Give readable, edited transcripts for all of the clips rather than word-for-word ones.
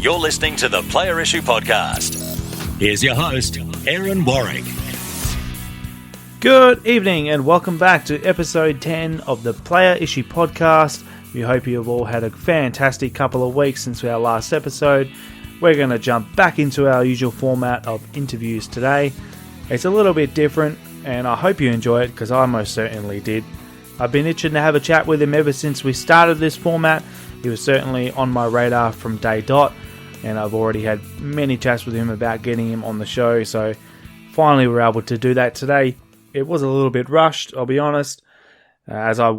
You're listening to the Player Issue Podcast. Here's your host, Aaron Warwick. Good evening and welcome back to episode 10 of the Player Issue Podcast. We hope you've all had a fantastic couple of weeks since our last episode. We're going to jump back into our usual format of interviews today. It's a little bit different and I hope you enjoy it because I most certainly did. I've been itching to have a chat with him ever since we started this format. He was certainly on my radar from day dot, and I've already had many chats with him about getting him on the show, so finally we were able to do that today. It was a little bit rushed, I'll be honest, as I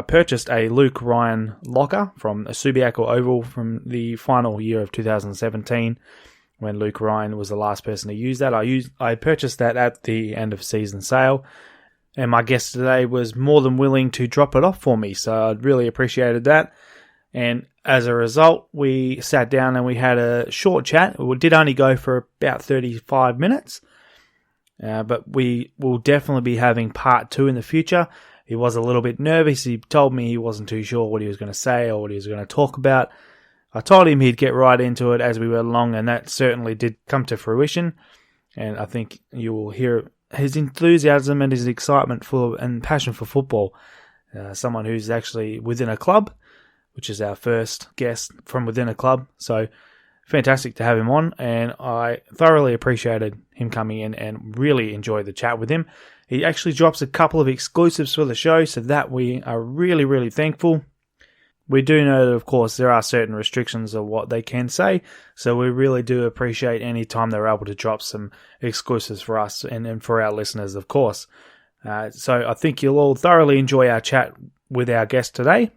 purchased a Luke Ryan locker from a Subiaco Oval from the final year of 2017, when Luke Ryan was the last person to use that. I purchased that at the end of season sale, and my guest today was more than willing to drop it off for me, so I'd really appreciated that. And as a result, we sat down and we had a short chat. It did only go for about 35 minutes, but we will definitely be having part 2 in the future. He was a little bit nervous. He told me he wasn't too sure what he was going to say or what he was going to talk about. I told him he'd get right into it as we went along, and that certainly did come to fruition. And I think you will hear his enthusiasm and his excitement for and passion for football. Someone who's actually within a club, which is our first guest from within a club. So fantastic to have him on, and I thoroughly appreciated him coming in and really enjoyed the chat with him. He actually drops a couple of exclusives for the show, so that we are really, really thankful. We do know that, of course, there are certain restrictions of what they can say, so we really do appreciate any time they're able to drop some exclusives for us and for our listeners, of course. So I think you'll all thoroughly enjoy our chat with our guest today.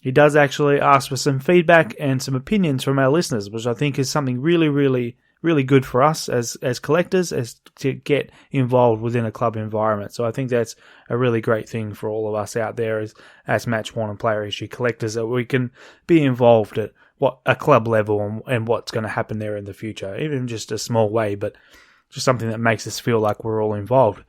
He does actually ask for some feedback and some opinions from our listeners, which I think is something really, really, really good for us as collectors, as to get involved within a club environment. So I think that's a really great thing for all of us out there as match-worn and player issue collectors, that we can be involved at a club level and what's going to happen there in the future, even just a small way, but just something that makes us feel like we're all involved.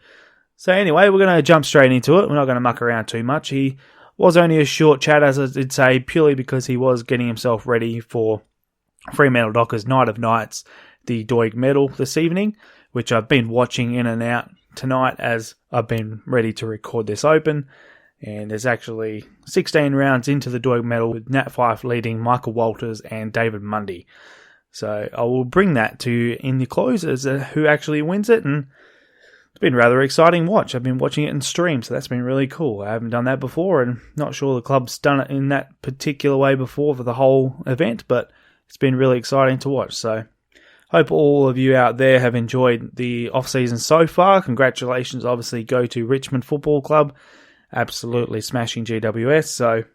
So anyway, we're going to jump straight into it. We're not going to muck around too much. He was only a short chat, as I did say, purely because he was getting himself ready for Fremantle Dockers Night of Nights, the Doig Medal this evening, which I've been watching in and out tonight as I've been ready to record this open. And there's actually 16 rounds into the Doig Medal, with Nat Fyfe leading Michael Walters and David Mundy. So I will bring that to you in the close as who actually wins it, and it's been a rather exciting watch. I've been watching it in stream, so that's been really cool. I haven't done that before, and not sure the club's done it in that particular way before for the whole event, but it's been really exciting to watch. So hope all of you out there have enjoyed the off-season so far. Congratulations, obviously, go to Richmond Football Club. Absolutely smashing GWS. So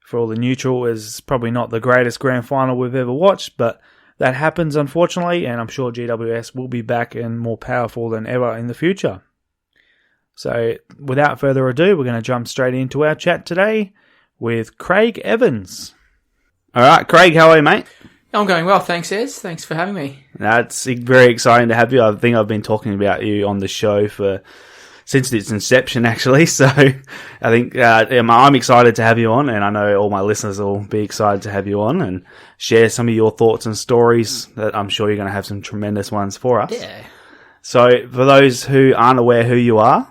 for all the neutral, is probably not the greatest grand final we've ever watched, but that happens, unfortunately, and I'm sure GWS will be back and more powerful than ever in the future. So without further ado, we're going to jump straight into our chat today with Craig Evans. All right, Craig, how are you, mate? I'm going well, thanks, Ez. Thanks for having me. It's very exciting to have you. I think I've been talking about you on the show since its inception, actually. So I think I'm excited to have you on, and I know all my listeners will be excited to have you on and share some of your thoughts and stories that I'm sure you're going to have some tremendous ones for us. Yeah. So for those who aren't aware who you are,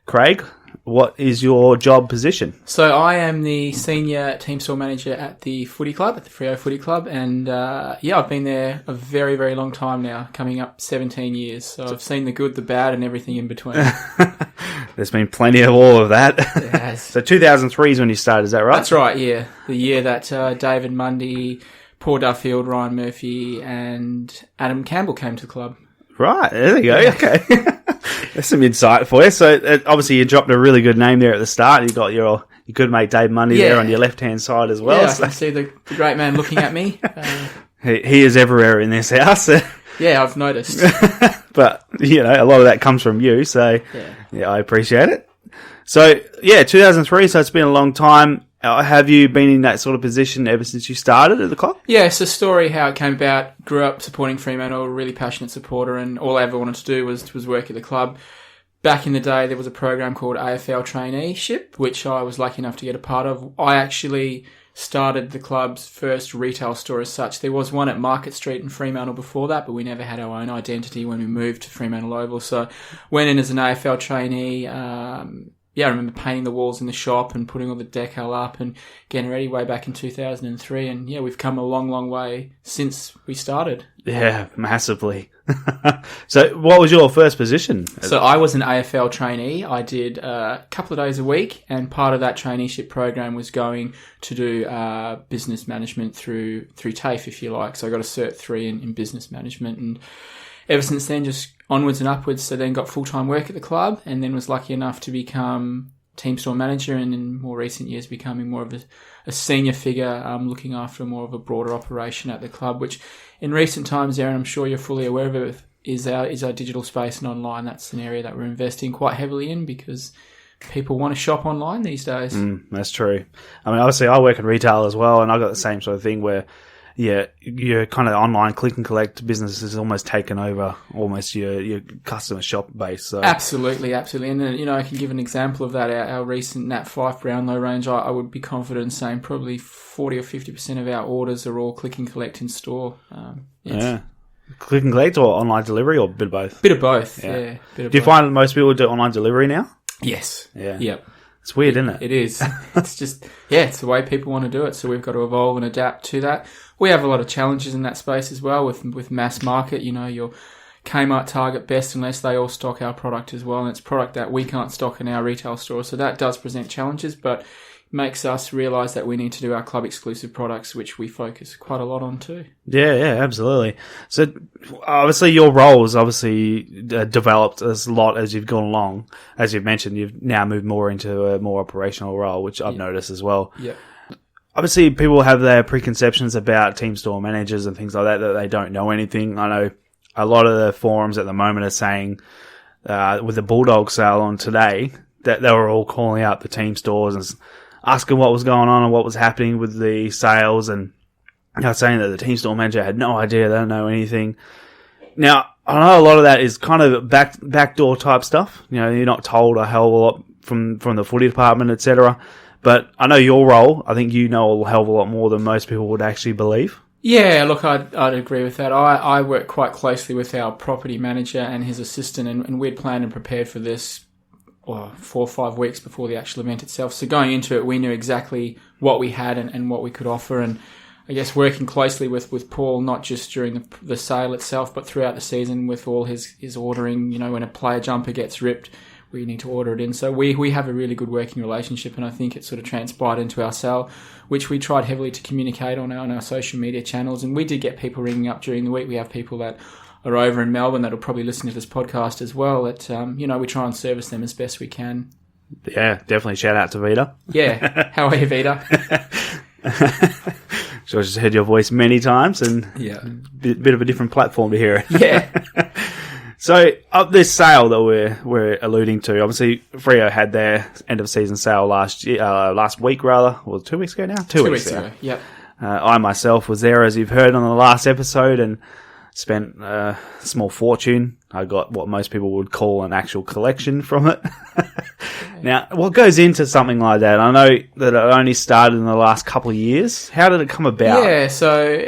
Craig, what is your job position? So I am the senior team store manager at the footy club, at the Freo Footy Club, and I've been there a very, very long time now, coming up 17 years. So I've seen the good, the bad, and everything in between. There's been plenty of all of that. Yes. So 2003 is when you started, is that right? That's right, yeah. The year that David Mundy, Paul Duffield, Ryan Murphy, and Adam Campbell came to the club. Right, there you go. Yeah. Okay. That's some insight for you. So obviously you dropped a really good name there at the start. You got your good mate Dave Mundy there on your left-hand side as well. Yeah, I can see the great man looking at me. He is everywhere in this house. Yeah, I've noticed. But, a lot of that comes from you. So, yeah, I appreciate it. So, 2003, so it's been a long time. Have you been in that sort of position ever since you started at the club? Yeah, it's a story how it came about. Grew up supporting Fremantle, a really passionate supporter, and all I ever wanted to do was work at the club. Back in the day, there was a program called AFL Traineeship, which I was lucky enough to get a part of. I actually started the club's first retail store as such. There was one at Market Street in Fremantle before that, but we never had our own identity when we moved to Fremantle Oval. So went in as an AFL trainee. I remember painting the walls in the shop and putting all the decal up and getting ready way back in 2003. And yeah, we've come a long, long way since we started. Yeah, massively. So what was your first position? So I was an AFL trainee. I did a couple of days a week, and part of that traineeship program was going to do business management through TAFE, if you like. So I got a Cert 3 in business management, and ever since then, just onwards and upwards. So then got full-time work at the club, and then was lucky enough to become team store manager, and in more recent years becoming more of a senior figure, looking after more of a broader operation at the club, which in recent times, Aaron, I'm sure you're fully aware of it, is our digital space and online. That's an area that we're investing quite heavily in because people want to shop online these days. That's true. I mean, obviously I work in retail as well, and I've got the same sort of thing where your kind of online click and collect business has almost taken over almost your customer shop base. So. Absolutely. And then, I can give an example of that. Our recent Nat 5 Brownlow range, I would be confident in saying probably 40 or 50% of our orders are all click and collect in store. Yeah. Click and collect or online delivery or a bit of both? Bit of both, yeah. Do you find most people do online delivery now? Yes. Yeah. Yep. It's weird, isn't it? It is. It's just, it's the way people want to do it. So we've got to evolve and adapt to that. We have a lot of challenges in that space as well with mass market. Your Kmart, Target, Best and Less, they all stock our product as well. And it's product that we can't stock in our retail store. So that does present challenges, but makes us realise that we need to do our club exclusive products, which we focus quite a lot on too. Yeah, absolutely. So obviously your roles developed as a lot as you've gone along. As you've mentioned, you've now moved more into a more operational role, which I've noticed as well. Yeah. Obviously people have their preconceptions about team store managers and things like that they don't know anything. I know a lot of the forums at the moment are saying, with the Bulldog sale on today, that they were all calling out the team stores and asking what was going on and what was happening with the sales, and saying that the team store manager had no idea, they don't know anything. Now, I know a lot of that is kind of backdoor type stuff. You're not told a hell of a lot from the footy department, etc. But I know your role. I think you know a hell of a lot more than most people would actually believe. Yeah, look, I'd agree with that. I work quite closely with our property manager and his assistant, and we'd planned and prepared for this 4 or 5 weeks before the actual event itself. So going into it, we knew exactly what we had and what we could offer. And I guess working closely with Paul, not just during the sale itself, but throughout the season with all his ordering. When a player jumper gets ripped, we need to order it in. So we have a really good working relationship, and I think it sort of transpired into our sale, which we tried heavily to communicate on our social media channels. And we did get people ringing up during the week. We have people that are over in Melbourne that'll probably listen to this podcast as well. That we try and service them as best we can. Yeah, definitely. Shout out to Vita. Yeah, how are you, Vita? So I just heard your voice many times, and bit of a different platform to hear it. Yeah. So up this sale that we're alluding to, obviously Freo had their end of season sale last week, rather, or 2 weeks ago now. 2 weeks ago. Yep. I myself was there, as you've heard on the last episode, and spent a small fortune. I got what most people would call an actual collection from it. Now, what goes into something like that? I know that it only started in the last couple of years. How did it come about? Yeah, so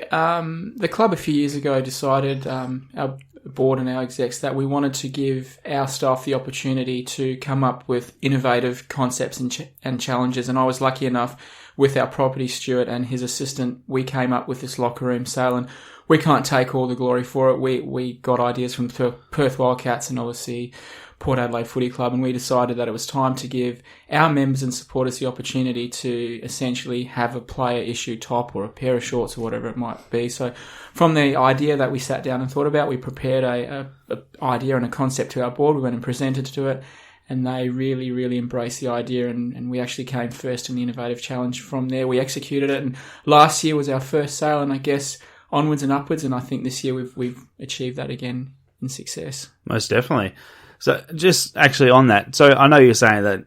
the club a few years ago decided, our board and our execs, that we wanted to give our staff the opportunity to come up with innovative concepts and challenges. And I was lucky enough, with our property steward and his assistant, we came up with this locker room sale, and we can't take all the glory for it. We got ideas from Perth Wildcats and obviously Port Adelaide Footy Club, and we decided that it was time to give our members and supporters the opportunity to essentially have a player issue top or a pair of shorts or whatever it might be. So from the idea that we sat down and thought about, we prepared a idea and a concept to our board. We went and presented to it, and they really, really embraced the idea, and we actually came first in the innovative challenge. From there, we executed it, and last year was our first sale, and I guess onwards and upwards, and I think this year we've achieved that again in success. Most definitely. So just actually on that, so I know you're saying that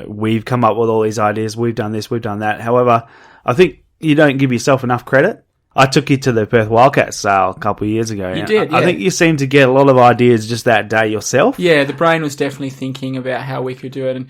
we've come up with all these ideas, we've done this, we've done that. However, I think you don't give yourself enough credit. I took you to the Perth Wildcats sale a couple of years ago. You did, yeah. I think you seemed to get a lot of ideas just that day yourself. Yeah, the brain was definitely thinking about how we could do it, and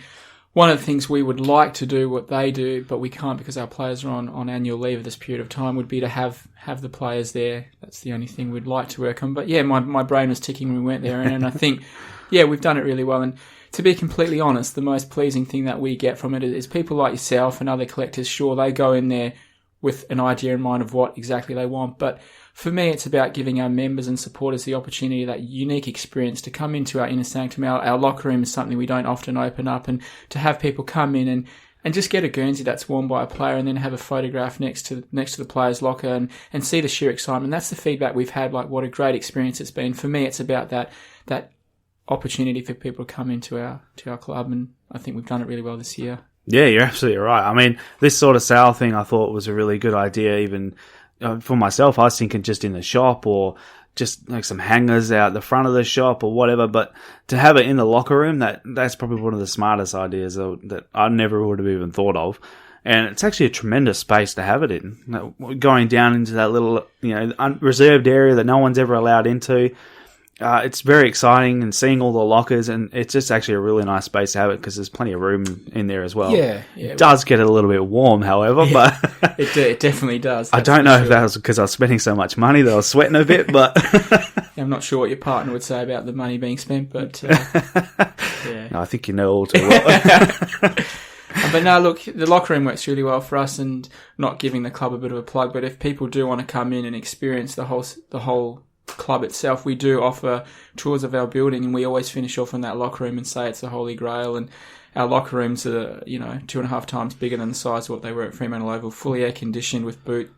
one of the things we would like to do what they do, but we can't because our players are on annual leave at this period of time, would be to have the players there. That's the only thing we'd like to work on. But yeah, my brain was ticking when we went there, and I think, yeah, we've done it really well. And to be completely honest, the most pleasing thing that we get from it is people like yourself and other collectors. Sure, they go in there with an idea in mind of what exactly they want, but for me, it's about giving our members and supporters the opportunity, that unique experience to come into our inner sanctum. Our locker room is something we don't often open up, and to have people come in and just get a Guernsey that's worn by a player and then have a photograph next to the player's locker and see the sheer excitement. That's the feedback we've had, like what a great experience it's been. For me, it's about that opportunity for people to come into our club, and I think we've done it really well this year. Yeah, you're absolutely right. I mean, this sort of sale thing I thought was a really good idea. Even for myself, I was thinking just in the shop or just like some hangers out the front of the shop or whatever. But to have it in the locker room, that's probably one of the smartest ideas that I never would have even thought of. And it's actually a tremendous space to have it in. Going down into that little, reserved area that no one's ever allowed into. It's very exciting, and seeing all the lockers, and it's just actually a really nice space to have it because there's plenty of room in there as well. Yeah. It does get a little bit warm, however, but it definitely does. I don't know if that was because I was spending so much money that I was sweating a bit, but I'm not sure what your partner would say about the money being spent, but yeah. No, I think you know all too well. But no, look, the locker room works really well for us, and not giving the club a bit of a plug, but if people do want to come in and experience the whole club itself, we do offer tours of our building, and we always finish off in that locker room and say it's the Holy Grail. And our locker rooms are 2.5 times bigger than the size of what they were at Fremantle Oval, fully air conditioned with boot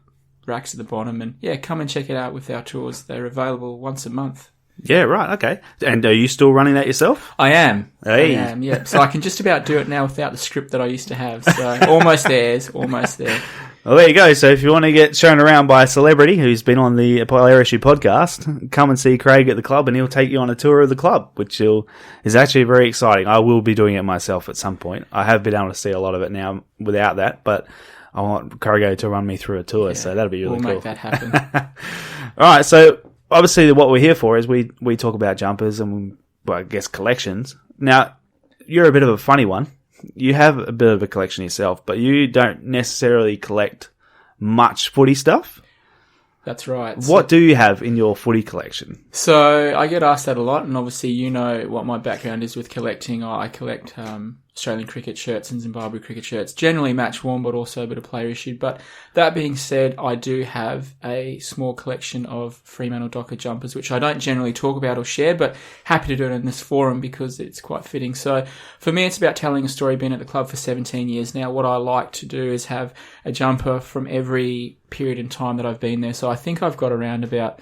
racks at the bottom. And yeah, come and check it out with our tours. They're available once a month. Yeah, right, okay. And are you still running that yourself? I am. Hey. I am, yeah. So I can just about do it now without the script that I used to have. So almost there. Well, there you go. So if you want to get shown around by a celebrity who's been on the Player Issue podcast, come and see Craig at the club, and he'll take you on a tour of the club, which is actually very exciting. I will be doing it myself at some point. I have been able to see a lot of it now without that, but I want Cargo to run me through a tour, so that'll be really cool. We'll make that happen. All right, so obviously what we're here for is we talk about jumpers and, I guess, collections. Now, you're a bit of a funny one. You have a bit of a collection yourself, but you don't necessarily collect much footy stuff. That's right. What do you have in your footy collection? So I get asked that a lot, and obviously you know what my background is with collecting. I collect Australian cricket shirts and Zimbabwe cricket shirts, generally match worn, but also a bit of player issued. But that being said, I do have a small collection of Fremantle Docker jumpers, which I don't generally talk about or share, but happy to do it in this forum because it's quite fitting. So for me, it's about telling a story. Been at the club for 17 years now. What I like to do is have a jumper from every period in time that I've been there. So I think I've got around about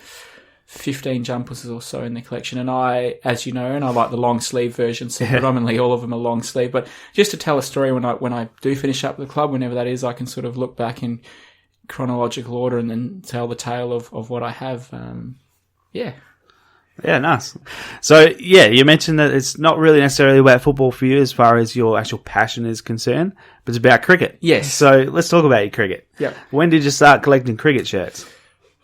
15 jumpers or so in the collection, and I, as you know, and I like the long sleeve version, so predominantly all of them are long sleeve. But just to tell a story when I do finish up the club, whenever that is, I can sort of look back in chronological order and then tell the tale of what I have. Yeah, nice. So yeah, you mentioned that it's not really necessarily about football for you as far as your actual passion is concerned, but it's about cricket. Yes. So let's talk about your cricket. Yep. When did you start collecting cricket shirts?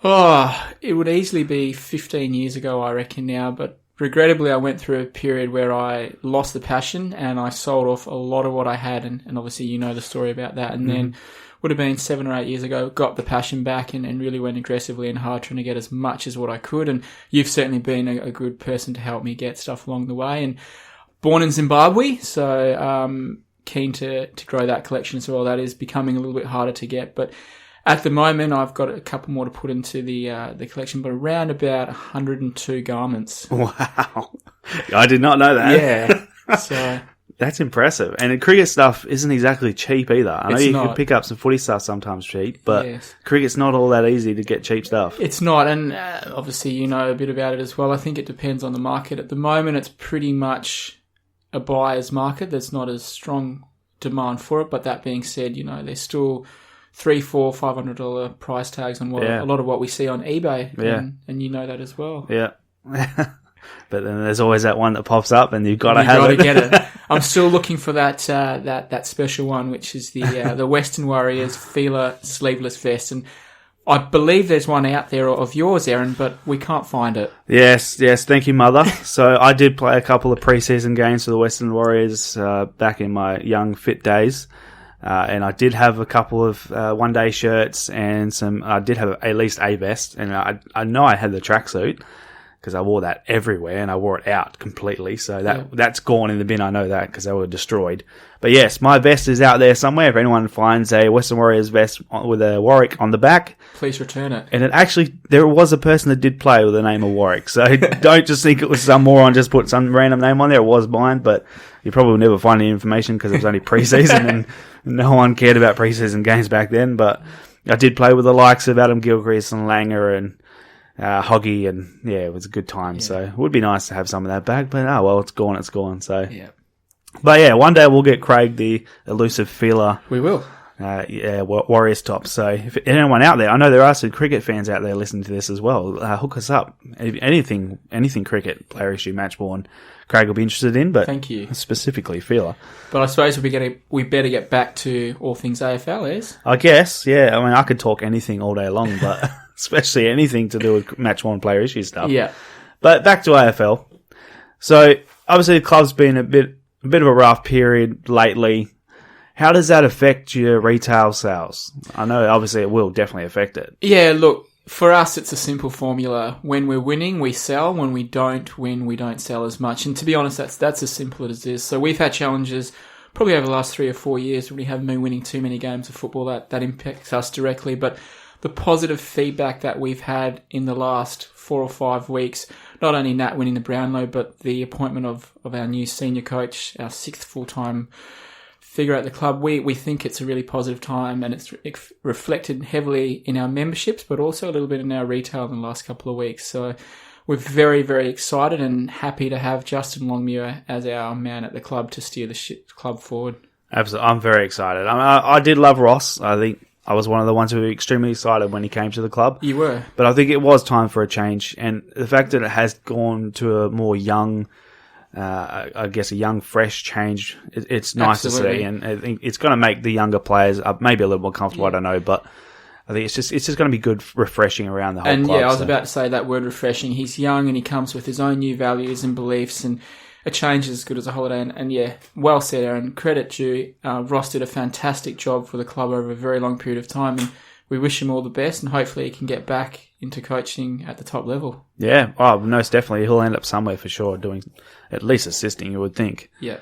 Oh, it would easily be 15 years ago, I reckon now, but regrettably I went through a period where I lost the passion and I sold off a lot of what I had, and obviously you know the story about that, and then would have been 7 or 8 years ago, got the passion back and really went aggressively and hard trying to get as much as what I could, and you've certainly been a good person to help me get stuff along the way. And born in Zimbabwe, so keen to grow that collection as well. That is becoming a little bit harder to get, but at the moment, I've got a couple more to put into the collection, but around about 102 garments. Wow. I did not know that. Yeah. So that's impressive. And the cricket stuff isn't exactly cheap either. I know you can pick up some footy stuff sometimes cheap, but cricket's not all that easy to get cheap stuff. It's not, and obviously you know a bit about it as well. I think it depends on the market. At the moment, it's pretty much a buyer's market. There's not as strong demand for it, but that being said, there's still $300, $400, $500 price tags on a lot of what we see on eBay, and you know that as well. Yeah. But then there's always that one that pops up, and you've got to have it. Get it. I'm still looking for that special one, which is the Western Warriors Feeler sleeveless vest. And I believe there's one out there of yours, Aaron, but we can't find it. Yes. Thank you, Mother. So I did play a couple of preseason games for the Western Warriors back in my young fit days. And I did have a couple of one-day shirts and I did have at least a vest. And I know I had the tracksuit because I wore that everywhere and I wore it out completely. So that's gone in the bin. I know that because they were destroyed. But yes, my vest is out there somewhere. If anyone finds a Western Warriors vest with a Warwick on the back, please return it. And there was a person that did play with the name of Warwick. So don't just think it was some moron just put some random name on there. It was mine, but you probably will never find any information because it was only preseason and no one cared about preseason games back then. But I did play with the likes of Adam Gilchrist and Langer and Hoggy, and yeah, it was a good time. Yeah. So it would be nice to have some of that back, but it's gone. So yeah. But yeah, one day we'll get Craig the elusive feeler. We will. Warriors top. So if anyone out there, I know there are some cricket fans out there listening to this as well. Hook us up. Anything cricket, player issue, matchborn. Craig will be interested in, but thank you. Specifically feeler. But I suppose we better get back to all things AFL, is? I guess, yeah. I mean, I could talk anything all day long, but especially anything to do with matchborn player issue stuff. Yeah. But back to AFL. So obviously the club's been a bit of a rough period lately. How does that affect your retail sales? I know obviously it will definitely affect it. Yeah, look, for us it's a simple formula. When we're winning, we sell. When we don't win, we don't sell as much. And to be honest, that's as simple as it is. So we've had challenges probably over the last 3 or 4 years when we haven't been winning too many games of football. That impacts us directly. But the positive feedback that we've had in the last 4 or 5 weeks, not only Nat winning the Brownlow, but the appointment of our new senior coach, our 6th full-time figure at the club, we think it's a really positive time, and it's reflected heavily in our memberships, but also a little bit in our retail in the last couple of weeks. So we're very, very excited and happy to have Justin Longmuir as our man at the club to steer the club forward. Absolutely. I'm very excited. I did love Ross. I think I was one of the ones who were extremely excited when he came to the club. You were. But I think it was time for a change. And the fact that it has gone to a more young, I guess a young, fresh change, it's nice Absolutely. to see. And I think it's going to make the younger players maybe a little more comfortable, I don't know. But I think it's just going to be good, refreshing around the whole club. And yeah, I was about to say that word, refreshing. He's young and he comes with his own new values and beliefs, and a change is as good as a holiday. And yeah, well said, Aaron. Credit due. Ross did a fantastic job for the club over a very long period of time, and we wish him all the best, and hopefully he can get back into coaching at the top level. Yeah, most definitely. He'll end up somewhere for sure, doing at least assisting, you would think. Yeah.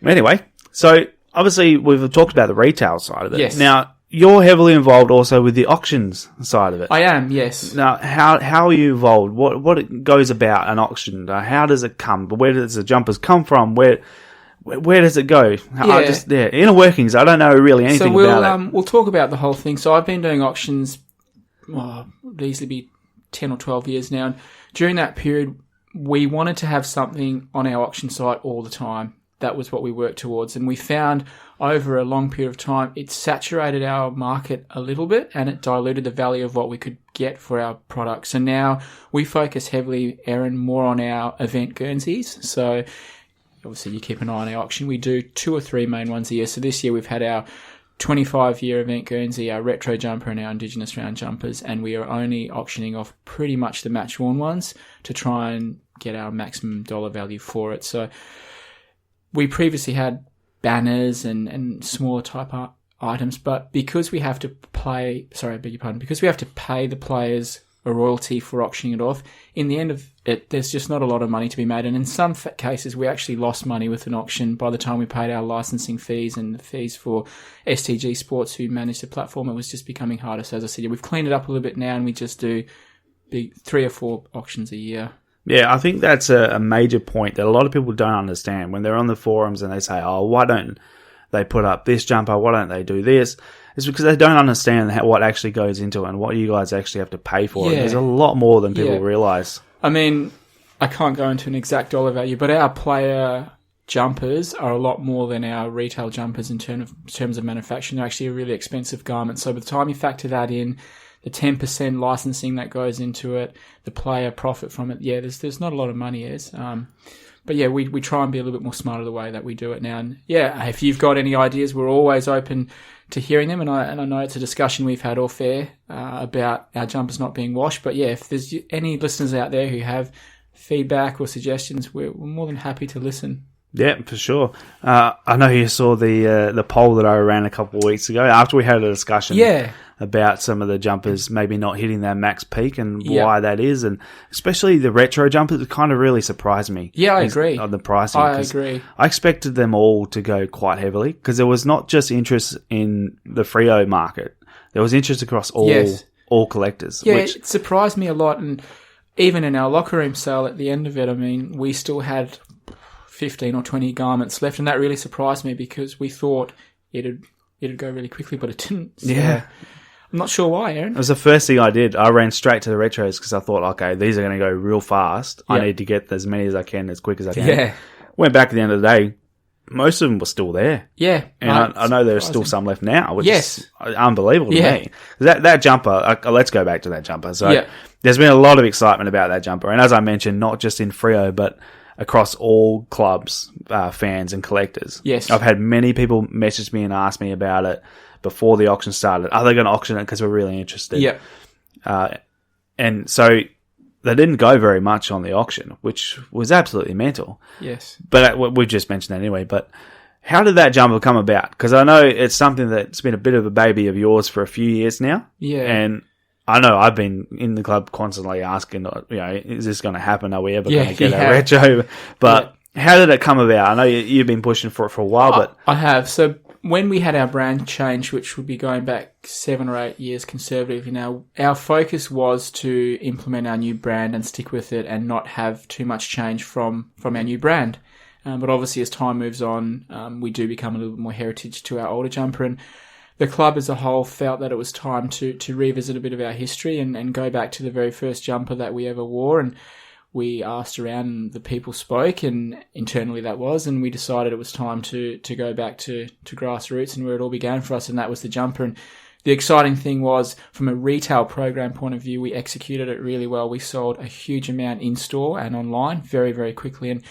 Anyway, so obviously we've talked about the retail side of it. Yes. Now, you're heavily involved also with the auctions side of it. I am, yes. Now, how are you involved? What goes about an auction? How does it come? Where does the jumpers come from? Where does it go? Inner workings. I don't know really anything about it. We'll talk about the whole thing. So I've been doing auctions, it'd easily be 10 or 12 years now. And during that period, we wanted to have something on our auction site all the time. That was what we worked towards. And we found over a long period of time, it saturated our market a little bit and it diluted the value of what we could get for our products. So now we focus heavily, Aaron, more on our event Guernseys. So obviously you keep an eye on our auction. We do 2 or 3 main ones a year. So this year we've had our 25-year event Guernsey, our retro jumper and our Indigenous round jumpers, and we are only auctioning off pretty much the match-worn ones to try and get our maximum dollar value for it. So we previously had banners and smaller type items, but because we have to pay the players a royalty for auctioning it off, in the end of it, there's just not a lot of money to be made. And in some cases, we actually lost money with an auction by the time we paid our licensing fees and the fees for STG Sports, who managed the platform. It was just becoming harder. So as I said, we've cleaned it up a little bit now, and we just do big 3 or 4 auctions a year. Yeah, I think that's a major point that a lot of people don't understand when they're on the forums and they say, oh, why don't they put up this jumper? Why don't they do this? It's because they don't understand what actually goes into it and what you guys actually have to pay for it. There's a lot more than people realise. I mean, I can't go into an exact dollar value, but our player jumpers are a lot more than our retail jumpers in terms of manufacturing. They're actually a really expensive garment. So by the time you factor that in, the 10% licensing that goes into it, the player profit from it, there's not a lot of money, but yeah, we try and be a little bit more smarter the way that we do it now. And yeah, if you've got any ideas, we're always open hearing them, and I know it's a discussion we've had off air about our jumpers not being washed. But yeah, if there's any listeners out there who have feedback or suggestions, we're more than happy to listen. Yeah, for sure. I know you saw the poll that I ran a couple of weeks ago after we had a discussion about some of the jumpers maybe not hitting their max peak and why that is, and especially the retro jumpers. It kind of really surprised me. Yeah, I agree. On the pricing. I agree. I expected them all to go quite heavily because there was not just interest in the Freo market. There was interest across all collectors. Yeah, it surprised me a lot, and even in our locker room sale at the end of it, I mean, we still had 15 or 20 garments left, and that really surprised me because we thought it'd go really quickly, but it didn't. So yeah. I'm not sure why, Aaron. It was the first thing I did. I ran straight to the retros because I thought, okay, these are going to go real fast. I need to get as many as I can, as quick as I can. Yeah. Went back at the end of the day. Most of them were still there. Yeah. And I know there's still some left now, which is unbelievable to me. That jumper, let's go back to that jumper. So there's been a lot of excitement about that jumper. And as I mentioned, not just in Freo, but across all clubs, fans and collectors. Yes. I've had many people message me and ask me about it before the auction started. Are they going to auction it because we're really interested? Yeah. And so they didn't go very much on the auction, which was absolutely mental. Yes. But we've just mentioned that anyway. But how did that jumper come about? Because I know it's something that's been a bit of a baby of yours for a few years now. Yeah. And I know I've been in the club constantly asking, is this going to happen? Are we ever going to get a retro? But how did it come about? I know you've been pushing for it for a while, but I have. So when we had our brand change, which would be going back 7 or 8 years conservatively now, our focus was to implement our new brand and stick with it and not have too much change from our new brand. But obviously as time moves on, we do become a little bit more heritage to our older jumper, and the club as a whole felt that it was time to revisit a bit of our history and go back to the very first jumper that we ever wore. And we asked around and the people spoke, and internally that was, and we decided it was time to go back to grassroots and where it all began for us, and that was the jumper. And the exciting thing was, from a retail program point of view, we executed it really well. We sold a huge amount in store and online very, very quickly, and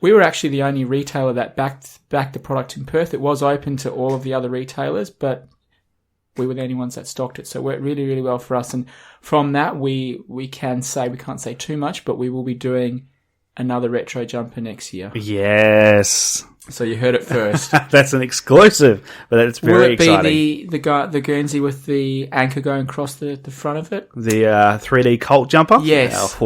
we were actually the only retailer that backed the product in Perth. It was open to all of the other retailers, but we were the only ones that stocked it. So it worked really, really well for us. And from that, we can't say too much, but we will be doing another retro jumper next year. Yes. So you heard it first. That's an exclusive, but it's very exciting. Will it be the Guernsey with the anchor going across the front of it? The 3D Colt jumper? Yes.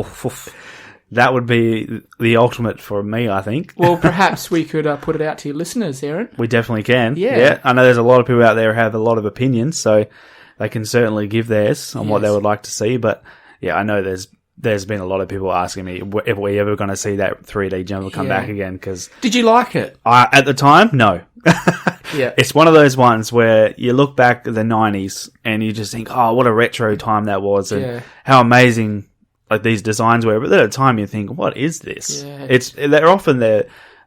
That would be the ultimate for me, I think. Well, perhaps we could put it out to your listeners, Aaron. We definitely can. Yeah. I know there's a lot of people out there who have a lot of opinions, so they can certainly give theirs on what they would like to see. But yeah, I know there's been a lot of people asking me if we're ever going to see that 3D jumper come back again. Cause did you like it? At the time, no. Yeah. It's one of those ones where you look back at the 90s and you just think, oh, what a retro time that was, and how amazing like these designs were. But at the time you think, what is this? Yeah.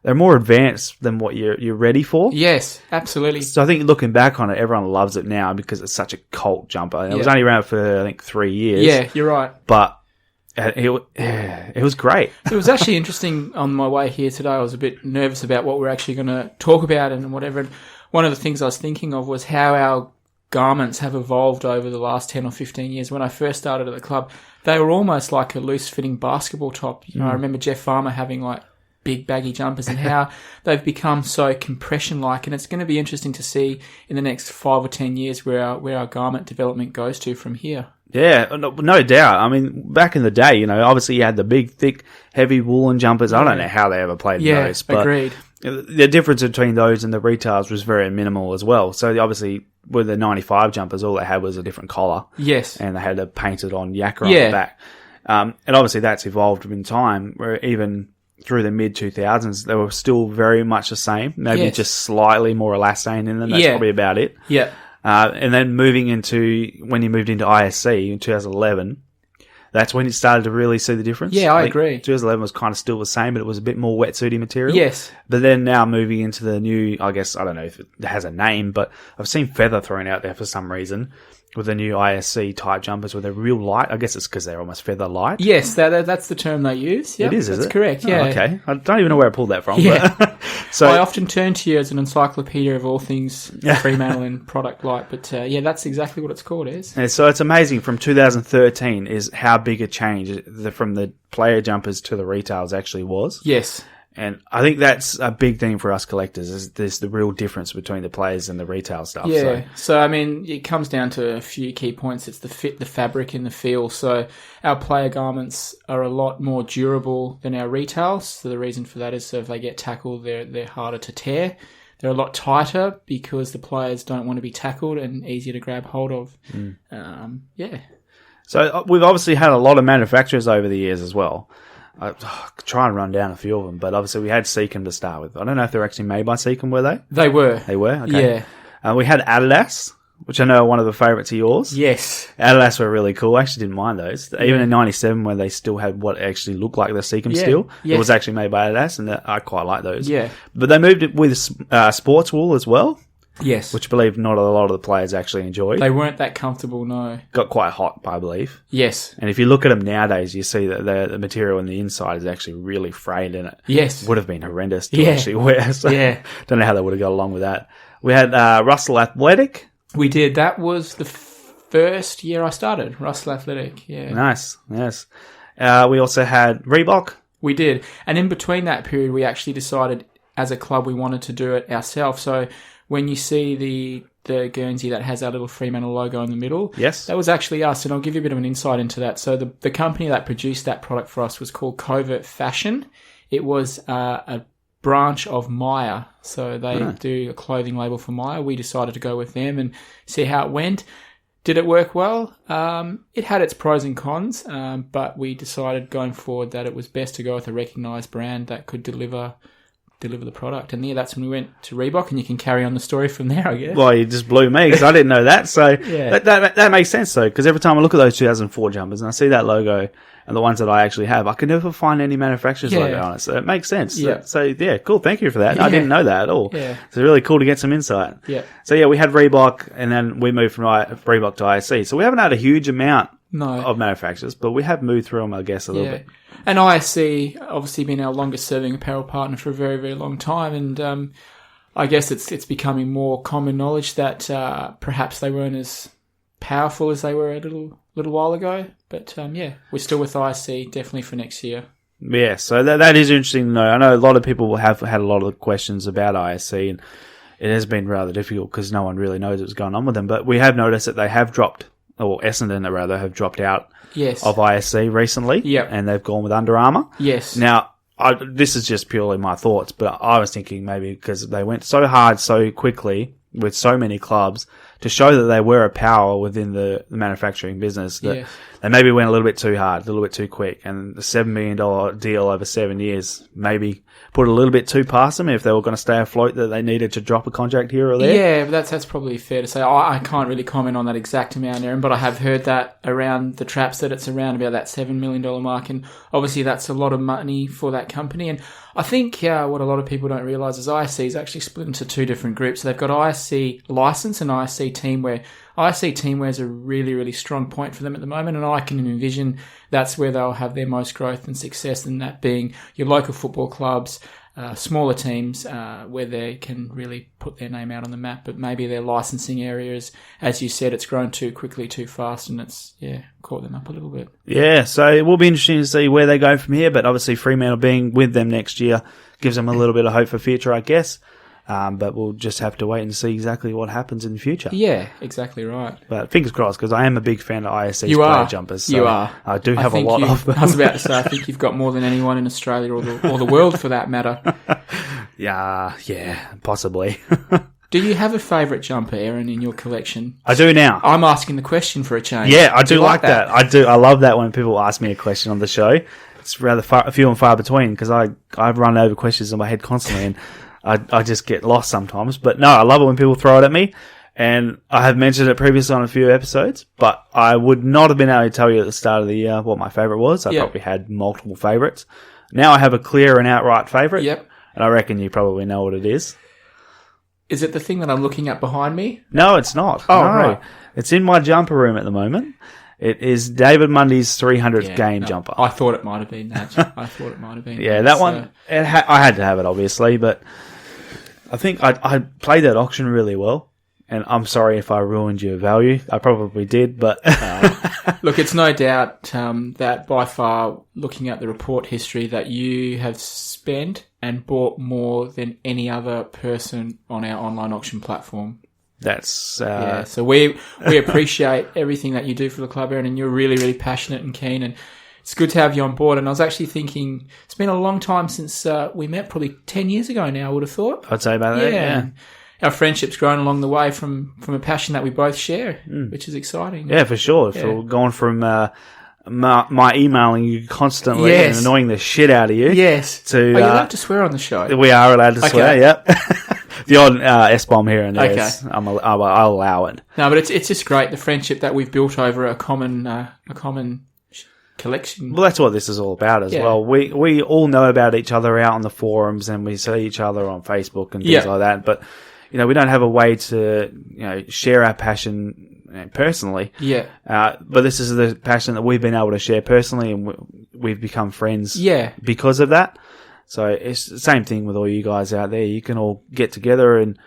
They're more advanced than what you're ready for. Yes, absolutely. So I think looking back on it, everyone loves it now because it's such a cult jumper. It was only around for I think 3 years. Yeah, you're right. But it was great. It was actually interesting on my way here today. I was a bit nervous about what we're actually going to talk about and whatever. And one of the things I was thinking of was how our garments have evolved over the last 10 or 15 years. When I first started at the club, they were almost like a loose-fitting basketball top. I remember Jeff Farmer having like big baggy jumpers, and how they've become so compression-like. And it's going to be interesting to see in the next 5 or 10 years where our garment development goes to from here. Yeah, no doubt. I mean, back in the day, obviously you had the big, thick, heavy woolen jumpers. I don't know how they ever played those. But agreed. The difference between those and the retails was very minimal as well. So obviously, with the 95 jumpers, all they had was a different collar. Yes. And they had a painted on yakka on the back. And obviously that's evolved in time, where even through the mid-2000s, they were still very much the same. Maybe just slightly more elastane in them. That's probably about it. Yeah. And then when you moved into ISC in 2011, that's when you started to really see the difference. Yeah, I agree. 2011 was kind of still the same, but it was a bit more wetsuity material. Yes. But then now moving into the new, I guess, I don't know if it has a name, but I've seen feather thrown out there for some reason with the new ISC type jumpers where they're real light. I guess it's because they're almost feather light. Yes, that's the term they use. Yep, it is that's it? Correct, yeah. Oh, okay. I don't even know where I pulled that from. Yeah. So I often turn to you as an encyclopedia of all things Fremantle and product light, but that's exactly what it's called, is. Yeah, so it's amazing from 2013 is how big a change from the player jumpers to the retails actually was. Yes. And I think that's a big thing for us collectors, is there's the real difference between the players and the retail stuff. Yeah, so I mean, it comes down to a few key points. It's the fit, the fabric, and the feel. So our player garments are a lot more durable than our retails. So the reason for that is so if they get tackled, they're harder to tear. They're a lot tighter because the players don't want to be tackled and easier to grab hold of. So we've obviously had a lot of manufacturers over the years as well. I try and run down a few of them, but obviously we had Seacom to start with. I don't know if they're actually made by Seacom, were they? They were. They were? Okay. Yeah. We had Adidas, which I know are one of the favourites of yours. Yes. Adidas were really cool. I actually didn't mind those. Even in 97, when they still had what actually looked like the Seacom steel, it was actually made by Adidas, and I quite like those. Yeah. But they moved it with sports wool as well. Yes. Which I believe not a lot of the players actually enjoyed. They weren't that comfortable, no. Got quite hot, I believe. Yes. And if you look at them nowadays, you see that the material on the inside is actually really frayed, and it would have been horrendous to actually wear. So don't know how they would have got along with that. We had Russell Athletic. We did. That was the first year I started, Russell Athletic. Yeah. Nice. Yes. We also had Reebok. We did. And in between that period, we actually decided as a club we wanted to do it ourselves. So when you see the Guernsey that has our little Fremantle logo in the middle, that was actually us. And I'll give you a bit of an insight into that. So the company that produced that product for us was called Covert Fashion. It was a branch of Myer. So they do a clothing label for Myer. We decided to go with them and see how it went. Did it work well? It had its pros and cons, but we decided going forward that it was best to go with a recognised brand that could deliver the product. And that's when we went to Reebok, and you can carry on the story from there, I guess. Well, you just blew me because I didn't know that. So that makes sense, though, because every time I look at those 2004 jumpers and I see that logo and the ones that I actually have, I can never find any manufacturer's logo on it. So it makes sense. Yeah. So cool. Thank you for that. I didn't know that at all. Yeah. It's really cool to get some insight. Yeah. So we had Reebok, and then we moved from Reebok to ISC. So we haven't had a huge amount of manufacturers, but we have moved through them, I guess, a little bit. And ISC obviously been our longest serving apparel partner for a very, very long time, and I guess it's becoming more common knowledge that perhaps they weren't as powerful as they were a little while ago. But we're still with ISC definitely for next year. Yeah, so that is interesting to know. I know a lot of people have had a lot of questions about ISC, and it has been rather difficult because no one really knows what's going on with them. But we have noticed that they have dropped, or Essendon rather, have dropped out of ISC recently. Yep. And they've gone with Under Armour. Yes. Now, this is just purely my thoughts, but I was thinking maybe because they went so hard so quickly with so many clubs to show that they were a power within the manufacturing business, that they maybe went a little bit too hard, a little bit too quick, and the $7 million deal over 7 years maybe put a little bit too past them if they were going to stay afloat, that they needed to drop a contract here or there. Yeah, but that's probably fair to say. I can't really comment on that exact amount, Aaron, but I have heard that around the traps that it's around about that $7 million mark, and obviously that's a lot of money for that company. And I think what a lot of people don't realise is ISC is actually split into two different groups. So they've got ISC License and ISC Teamwear. ISC Teamwear is a really, really strong point for them at the moment, and I can envision that's where they'll have their most growth and success, and that being your local football clubs, smaller teams, where they can really put their name out on the map. But maybe their licensing areas, as you said, it's grown too quickly, too fast, and it's caught them up a little bit. Yeah, so it will be interesting to see where they go from here, but obviously Fremantle being with them next year gives them a little bit of hope for future, I guess. But we'll just have to wait and see exactly what happens in the future. Yeah, exactly right. But fingers crossed, because I am a big fan of ISC's player jumpers. So you are. I do have a lot of them. I was about to say, I think you've got more than anyone in Australia or the world for that matter. Yeah, possibly. Do you have a favourite jumper, Aaron, in your collection? I do now. I'm asking the question for a change. Yeah, I do like that. I do. I love that when people ask me a question on the show. It's rather few and far between, because I've run over questions in my head constantly, and I just get lost sometimes. But no, I love it when people throw it at me. And I have mentioned it previously on a few episodes, but I would not have been able to tell you at the start of the year what my favourite was. I probably had multiple favourites. Now I have a clear and outright favourite. Yep. And I reckon you probably know what it is. Is it the thing that I'm looking at behind me? No, it's not. Oh, no. right. It's in my jumper room at the moment. It is David Mundy's 300th game jumper. I thought it might have been that. Yeah, that one, I had to have it, obviously, but I think I played that auction really well. And I'm sorry if I ruined your value. I probably did, but... Look, it's no doubt that by far, looking at the report history, that you have spent and bought more than any other person on our online auction platform. That's... So we appreciate everything that you do for the club, Aaron, and you're really, really passionate and keen, and it's good to have you on board. And I was actually thinking, it's been a long time since we met, probably 10 years ago now, I would have thought. I'd say about that, yeah. Our friendship's grown along the way from a passion that we both share, which is exciting. Yeah, for sure. Yeah. So gone from my emailing you constantly and annoying the shit out of you. Yes. To, are you allowed to swear on the show? We are allowed to swear, yep. The odd S-bomb here and there, I'll allow it. No, but it's just great, the friendship that we've built over a common collection. Well, that's what this is all about as well. We all know about each other out on the forums, and we see each other on Facebook and things like that, but... we don't have a way to, share our passion personally. Yeah. But this is the passion that we've been able to share personally, and we've become friends. Yeah. Because of that. So it's the same thing with all you guys out there. You can all get together and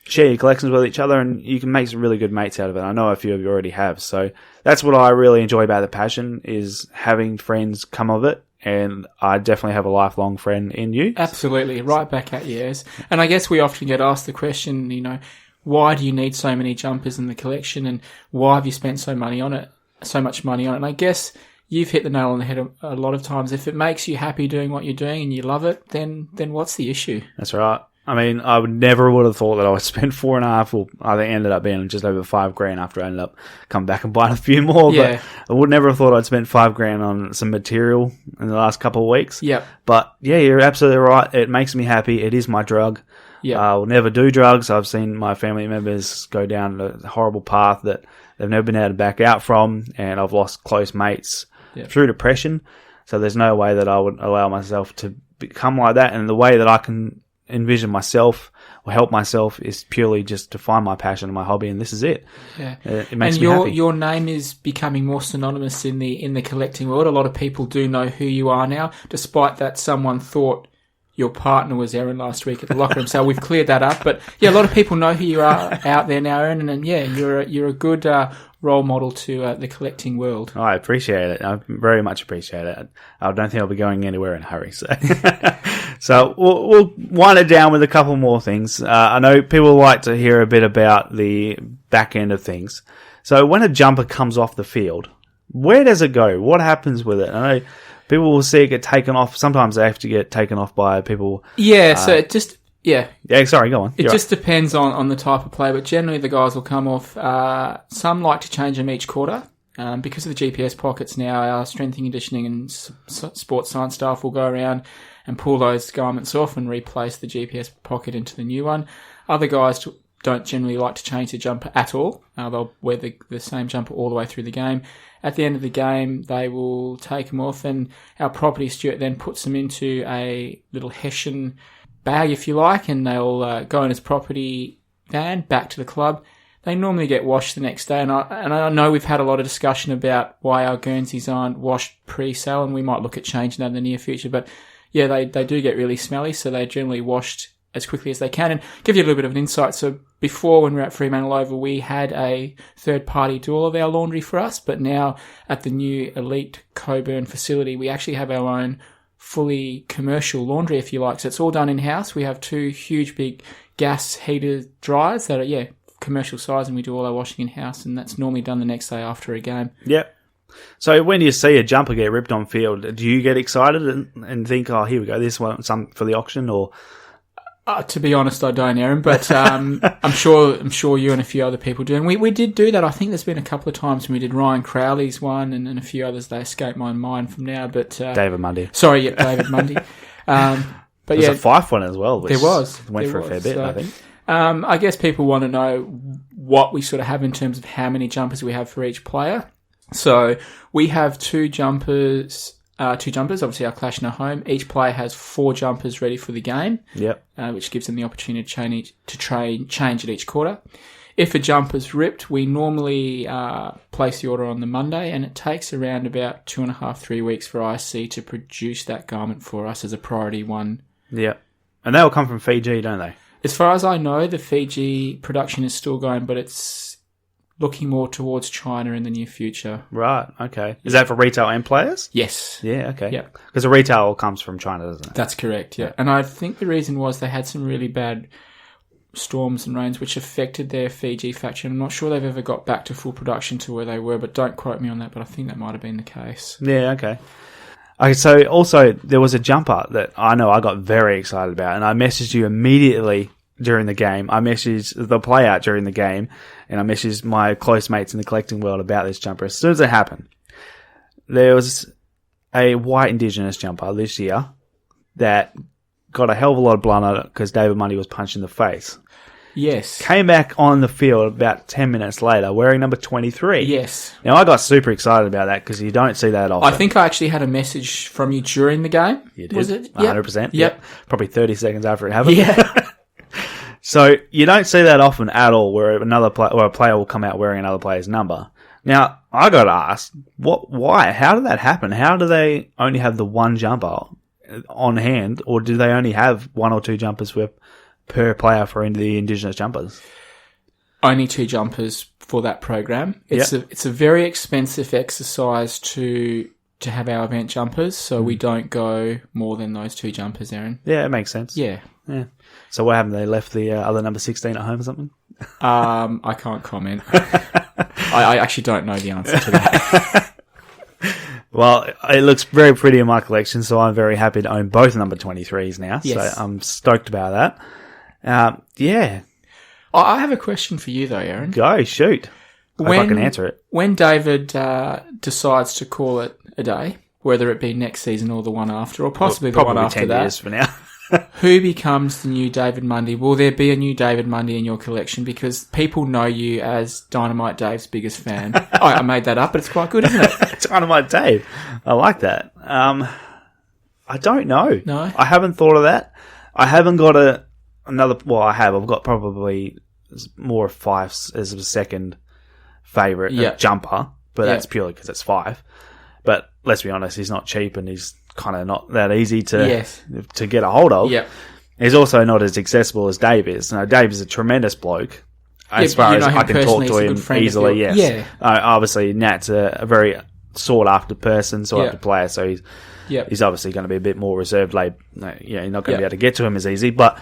share your collections with each other, and you can make some really good mates out of it. I know a few of you already have. So that's what I really enjoy about the passion, is having friends come of it. And I definitely have a lifelong friend in you. Absolutely. Right back at you, yes. And I guess we often get asked the question, why do you need so many jumpers in the collection, and why have you spent so much money on it? And I guess you've hit the nail on the head a lot of times. If it makes you happy doing what you're doing and you love it, then what's the issue? That's right. I mean, I would have thought that I would spend $4.5, or I think it ended up being just over $5,000 after I ended up coming back and buying a few more. Yeah. But I would never have thought I'd spent $5,000 on some material in the last couple of weeks. Yep. But yeah, you're absolutely right. It makes me happy. It is my drug. Yeah. I'll never do drugs. I've seen my family members go down a horrible path that they've never been able to back out from, and I've lost close mates through depression. So there's no way that I would allow myself to become like that. And the way that I can envision myself or help myself is purely just to find my passion and my hobby, and this is it. Yeah, it makes me happy. Your name is becoming more synonymous in the collecting world. A lot of people do know who you are now, despite that someone thought your partner was Aaron last week at the locker room. So we've cleared that up. But yeah, a lot of people know who you are out there now, Aaron, and you're a good role model to the collecting world. I appreciate it. I very much appreciate it. I don't think I'll be going anywhere in a hurry. So, so we'll wind it down with a couple more things. I know people like to hear a bit about the back end of things. So when a jumper comes off the field, where does it go? What happens with it? I know people will see it get taken off. Sometimes they have to get taken off by people. Yeah, so it just... Yeah. Yeah, sorry, go on. It just depends on the type of play, but generally the guys will come off. Some like to change them each quarter. Because of the GPS pockets now, our strength and conditioning and sports science staff will go around and pull those garments off and replace the GPS pocket into the new one. Other guys don't generally like to change the jumper at all. They'll wear the same jumper all the way through the game. At the end of the game, they will take them off, and our property steward then puts them into a little Hessian bag, if you like, and they'll go in his property van back to the club. They normally get washed the next day, and I know we've had a lot of discussion about why our Guernseys aren't washed pre-sale, and we might look at changing that in the near future. But yeah, they do get really smelly, so they're generally washed as quickly as they can. And give you a little bit of an insight. So before, when we were at Fremantle Oval, we had a third party do all of our laundry for us, but now at the new Elite Coburn facility, we actually have our own fully commercial laundry, if you like. So it's all done in-house. We have 2 huge big gas heater dryers that are, commercial size, and we do all our washing in-house, and that's normally done the next day after a game. Yep. So when you see a jumper get ripped on field, do you get excited and think, oh, here we go, this one, some for the auction, or... To be honest, I don't, Aaron, but I'm sure you and a few other people do. And we did do that. I think there's been a couple of times when we did Ryan Crowley's one and a few others. They escape my mind from now. But David Mundy. Sorry, David Mundy. But there's a Fife one as well. There was. Went for a fair bit, I think. I guess people want to know what we sort of have in terms of how many jumpers we have for each player. So we have 2 jumpers. Obviously our clash and our home. Each player has 4 jumpers ready for the game. Yep. Which gives them the opportunity to change at each quarter. If a jumper's ripped, we normally place the order on the Monday, and it takes around about 2.5-3 weeks for IC to produce that garment for us as a priority one. Yep. And they'll come from Fiji, don't they? As far as I know, the Fiji production is still going, but it's looking more towards China in the near future. Right, okay. Is that for retail and players? Yes. Yeah, okay. Yeah. Because the retail comes from China, doesn't it? That's correct, yeah. And I think the reason was they had some really bad storms and rains which affected their Fiji factory. I'm not sure they've ever got back to full production to where they were, but don't quote me on that, but I think that might have been the case. Yeah, okay. Okay, so also there was a jumper that I know I got very excited about, and I messaged you immediately during the game. I messaged the player during the game, and I messaged my close mates in the collecting world about this jumper. As soon as it happened, there was a white Indigenous jumper this year that got a hell of a lot of blood on it because David Mundy was punched in the face. Yes. Came back on the field about 10 minutes later wearing number 23. Yes. Now, I got super excited about that because you don't see that often. I think I actually had a message from you during the game. You did. Was it? 100%. Yep. Probably 30 seconds after it happened. Yeah. So you don't see that often at all where a player will come out wearing another player's number. Now, I got asked, why? How did that happen? How do they only have the one jumper on hand, or do they only have one or two jumpers per player for the Indigenous jumpers? Only 2 jumpers for that program. It's a very expensive exercise to have our event jumpers, so we don't go more than those 2 jumpers, Aaron. Yeah, it makes sense. Yeah. So what happened? They left the other number 16 at home or something? I can't comment. I actually don't know the answer to that. Well, it looks very pretty in my collection, so I'm very happy to own both number 23s now. Yes. So I'm stoked about that. Yeah. I have a question for you, though, Aaron. Go, shoot. I hope I can answer it. When David decides to call it a day, whether it be next season or the one after, or possibly the one after 10 that, years for now. who becomes the new David Mundy? Will there be a new David Mundy in your collection? Because people know you as Dynamite Dave's biggest fan. I made that up, but it's quite good, isn't it? Dynamite Dave. I like that. I don't know. No? I haven't thought of that. I haven't got another... Well, I have. I've got probably more of Fife's as a second favourite jumper, but that's purely because it's Fife. But let's be honest, he's not cheap and he's kind of not that easy to get a hold of. Yep. He's also not as accessible as Dave is. Now, Dave is a tremendous bloke. As far as I can talk to him easily, yes. Yeah. Obviously, Nat's a very sought-after person, sought-after player, so he's obviously going to be a bit more reserved. You're not going to be able to get to him as easy. But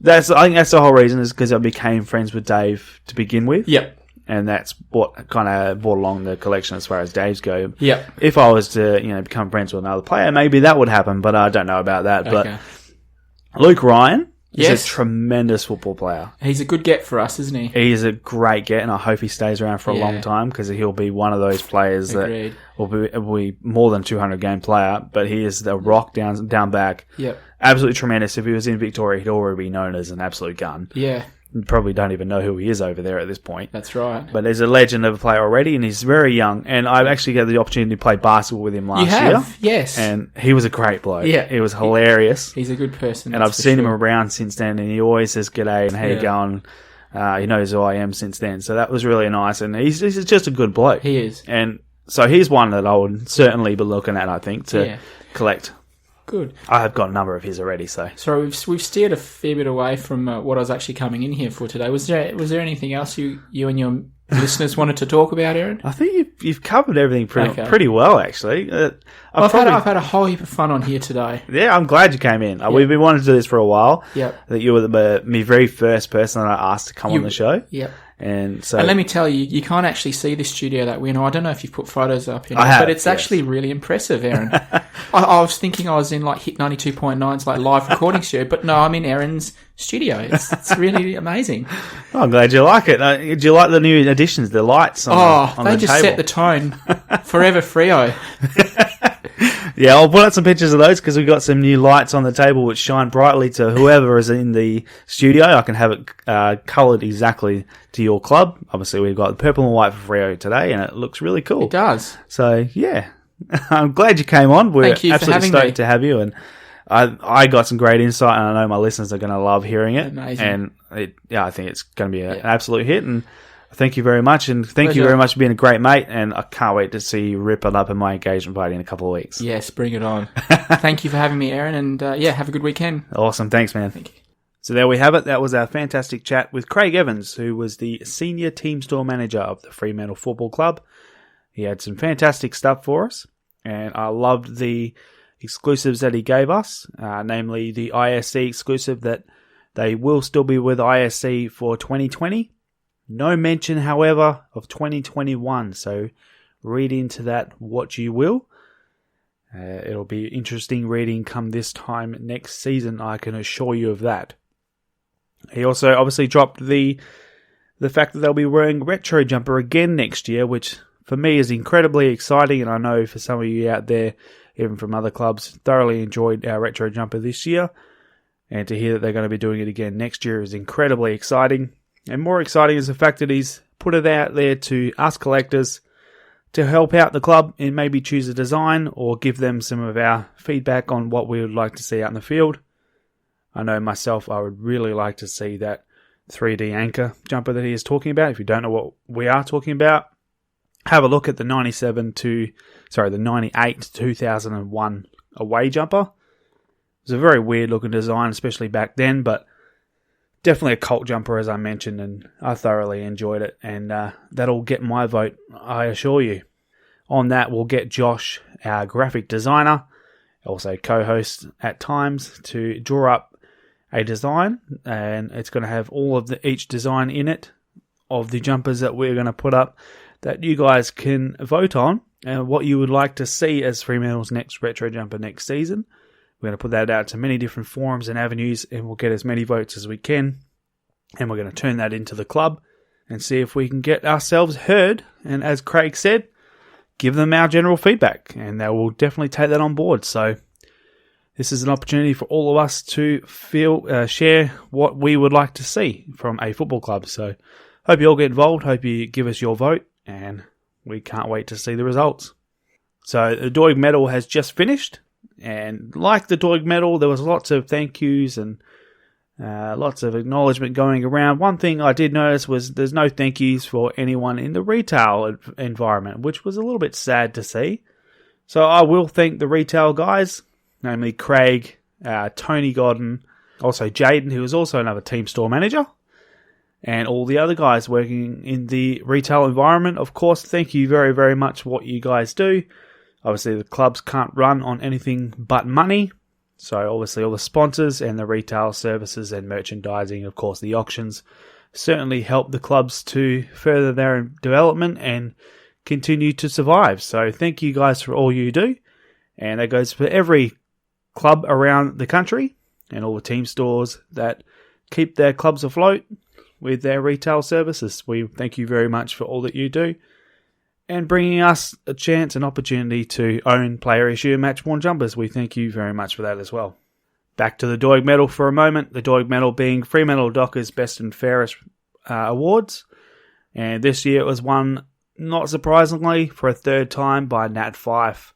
I think that's the whole reason, is because I became friends with Dave to begin with. Yep. And that's what kind of brought along the collection as far as Dave's go. Yep. If I was to, become friends with another player, maybe that would happen, but I don't know about that. Okay. But Luke Ryan is a tremendous football player. He's a good get for us, isn't he? He's a great get, and I hope he stays around for a long time, because he'll be one of those players that will be more than 200-game player, but he is the rock down back. Yep. Absolutely tremendous. If he was in Victoria, he'd already be known as an absolute gun. Yeah. You probably don't even know who he is over there at this point. That's right. But he's a legend of a player already, and he's very young. And I've actually had the opportunity to play basketball with him last year. Yes. And he was a great bloke. Yeah. He was hilarious. He's a good person. And I've seen him around since then, and he always says g'day and how you going. He knows who I am since then. So that was really nice. And he's just a good bloke. He is. And so he's one that I would certainly be looking at, I think, to collect. Good. I have got a number of his already, so. So we've steered a fair bit away from what I was actually coming in here for today. Was there anything else you and your listeners wanted to talk about, Aaron? I think you've covered everything pretty well, actually. I've had a whole heap of fun on here today. Yeah, I'm glad you came in. We've been wanting to do this for a while. Yep. I think you were my very first person that I asked to come on the show. Yep. And let me tell you, you can't actually see the studio that we're in. I don't know if you've put photos up, but it's actually really impressive, Aaron. I was thinking I was in Hit 92.9's live recording studio, but no, I'm in Aaron's studio. It's really amazing. Oh, I'm glad you like it. Do you like the new additions, the lights on the they just table? set the tone. Forever Freo. Yeah, I'll put out some pictures of those because we've got some new lights on the table which shine brightly to whoever is in the studio. I can have it coloured exactly to your club. Obviously, we've got the purple and white for Freo today, and it looks really cool. It does. So, yeah. I'm glad you came on. We're absolutely stoked to have you, and I got some great insight, and I know my listeners are going to love hearing it. Amazing. And I think it's going to be an absolute hit, and thank you very much, and thank you very much for being a great mate, and I can't wait to see you rip it up in my engagement party in a couple of weeks. Yes, bring it on. Thank you for having me, Aaron, and have a good weekend. Awesome. Thanks, man. Thank you. So there we have it. That was our fantastic chat with Craig Evans, who was the senior team store manager of the Fremantle Football Club. He had some fantastic stuff for us, and I loved the exclusives that he gave us, namely the ISC exclusive that they will still be with ISC for 2020. No mention, however, of 2021, so read into that what you will. It'll be interesting reading come this time next season, I can assure you of that. He also obviously dropped the fact that they'll be wearing retro jumper again next year, which for me is incredibly exciting, and I know for some of you out there, even from other clubs, thoroughly enjoyed our retro jumper this year. And to hear that they're going to be doing it again next year is incredibly exciting. And more exciting is the fact that he's put it out there to us collectors to help out the club and maybe choose a design or give them some of our feedback on what we would like to see out in the field. I know myself, I would really like to see that 3D anchor jumper that he is talking about. If you don't know what we are talking about, have a look at the 98 to 2001 away jumper. It was a very weird looking design, especially back then, but definitely a cult jumper, as I mentioned, and I thoroughly enjoyed it, and that'll get my vote, I assure you. On that, we'll get Josh, our graphic designer, also co-host at times, to draw up a design, and it's going to have all of each design in it of the jumpers that we're going to put up that you guys can vote on and what you would like to see as Fremantle's next retro jumper next season. We're going to put that out to many different forums and avenues, and we'll get as many votes as we can, and we're going to turn that into the club and see if we can get ourselves heard, and as Craig said, give them our general feedback, and they will definitely take that on board. So this is an opportunity for all of us to share what we would like to see from a football club. So hope you all get involved. Hope you give us your vote, and we can't wait to see the results. So the Doig Medal has just finished, and like the Doig Medal, there was lots of thank yous and lots of acknowledgement going around. One thing I did notice was there's no thank yous for anyone in the retail environment, which was a little bit sad to see. So I will thank the retail guys, namely Craig, Tony Godden, also Jaden, who is also another team store manager, and all the other guys working in the retail environment. Of course, thank you very, very much for what you guys do. Obviously, the clubs can't run on anything but money. So obviously all the sponsors and the retail services and merchandising, of course the auctions, certainly help the clubs to further their development and continue to survive. So thank you guys for all you do. And that goes for every club around the country and all the team stores that keep their clubs afloat with their retail services. We thank you very much for all that you do and bringing us a chance and opportunity to own player issue and match worn jumpers. We thank you very much for that as well. Back to the Doig Medal for a moment. The Doig Medal being Fremantle Dockers Best and Fairest Awards. And this year it was won, not surprisingly, for a third time by Nat Fyfe.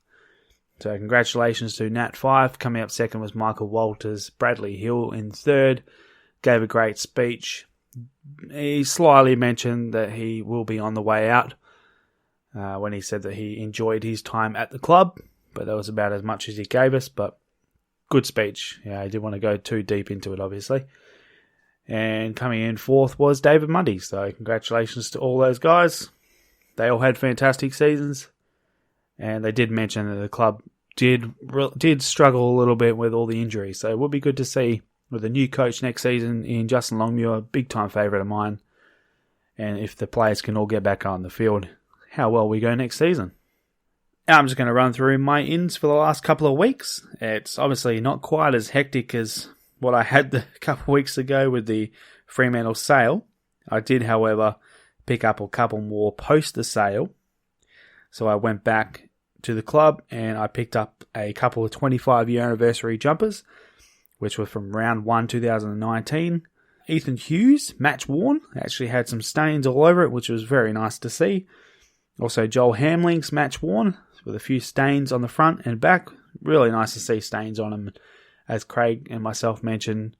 So congratulations to Nat Fyfe. Coming up second was Michael Walters. Bradley Hill in third. Gave a great speech. He slyly mentioned that he will be on the way out when he said that he enjoyed his time at the club, but that was about as much as he gave us, but good speech. Yeah, I didn't want to go too deep into it, obviously. And coming in fourth was David Mundy, so congratulations to all those guys. They all had fantastic seasons, and they did mention that the club did struggle a little bit with all the injuries, so it would be good to see with a new coach next season in Justin Longmuir, a big-time favourite of mine, and if the players can all get back on the field, how well we go next season. Now I'm just going to run through my ins for the last couple of weeks. It's obviously not quite as hectic as what I had a couple of weeks ago with the Fremantle sale. I did, however, pick up a couple more post the sale. So I went back to the club and I picked up a couple of 25-year anniversary jumpers, which were from round 1 2019. Ethan Hughes, match worn, actually had some stains all over it, which was very nice to see. Also, Joel Hamling's match worn with a few stains on the front and back. Really nice to see stains on them. As Craig and myself mentioned,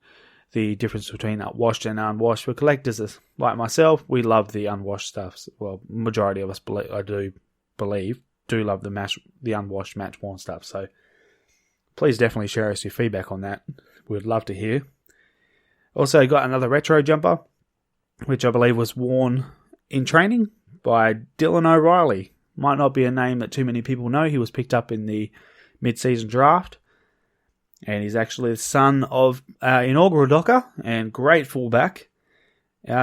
the difference between washed and unwashed. For collectors like myself, we love the unwashed stuff. Well, majority of us, I do believe, do love the unwashed match worn stuff. So please definitely share us your feedback on that. We'd love to hear. Also got another retro jumper, which I believe was worn in training by Dylan O'Reilly. Might not be a name that too many people know. He was picked up in the mid-season draft. And he's actually the son of inaugural Docker and great fullback,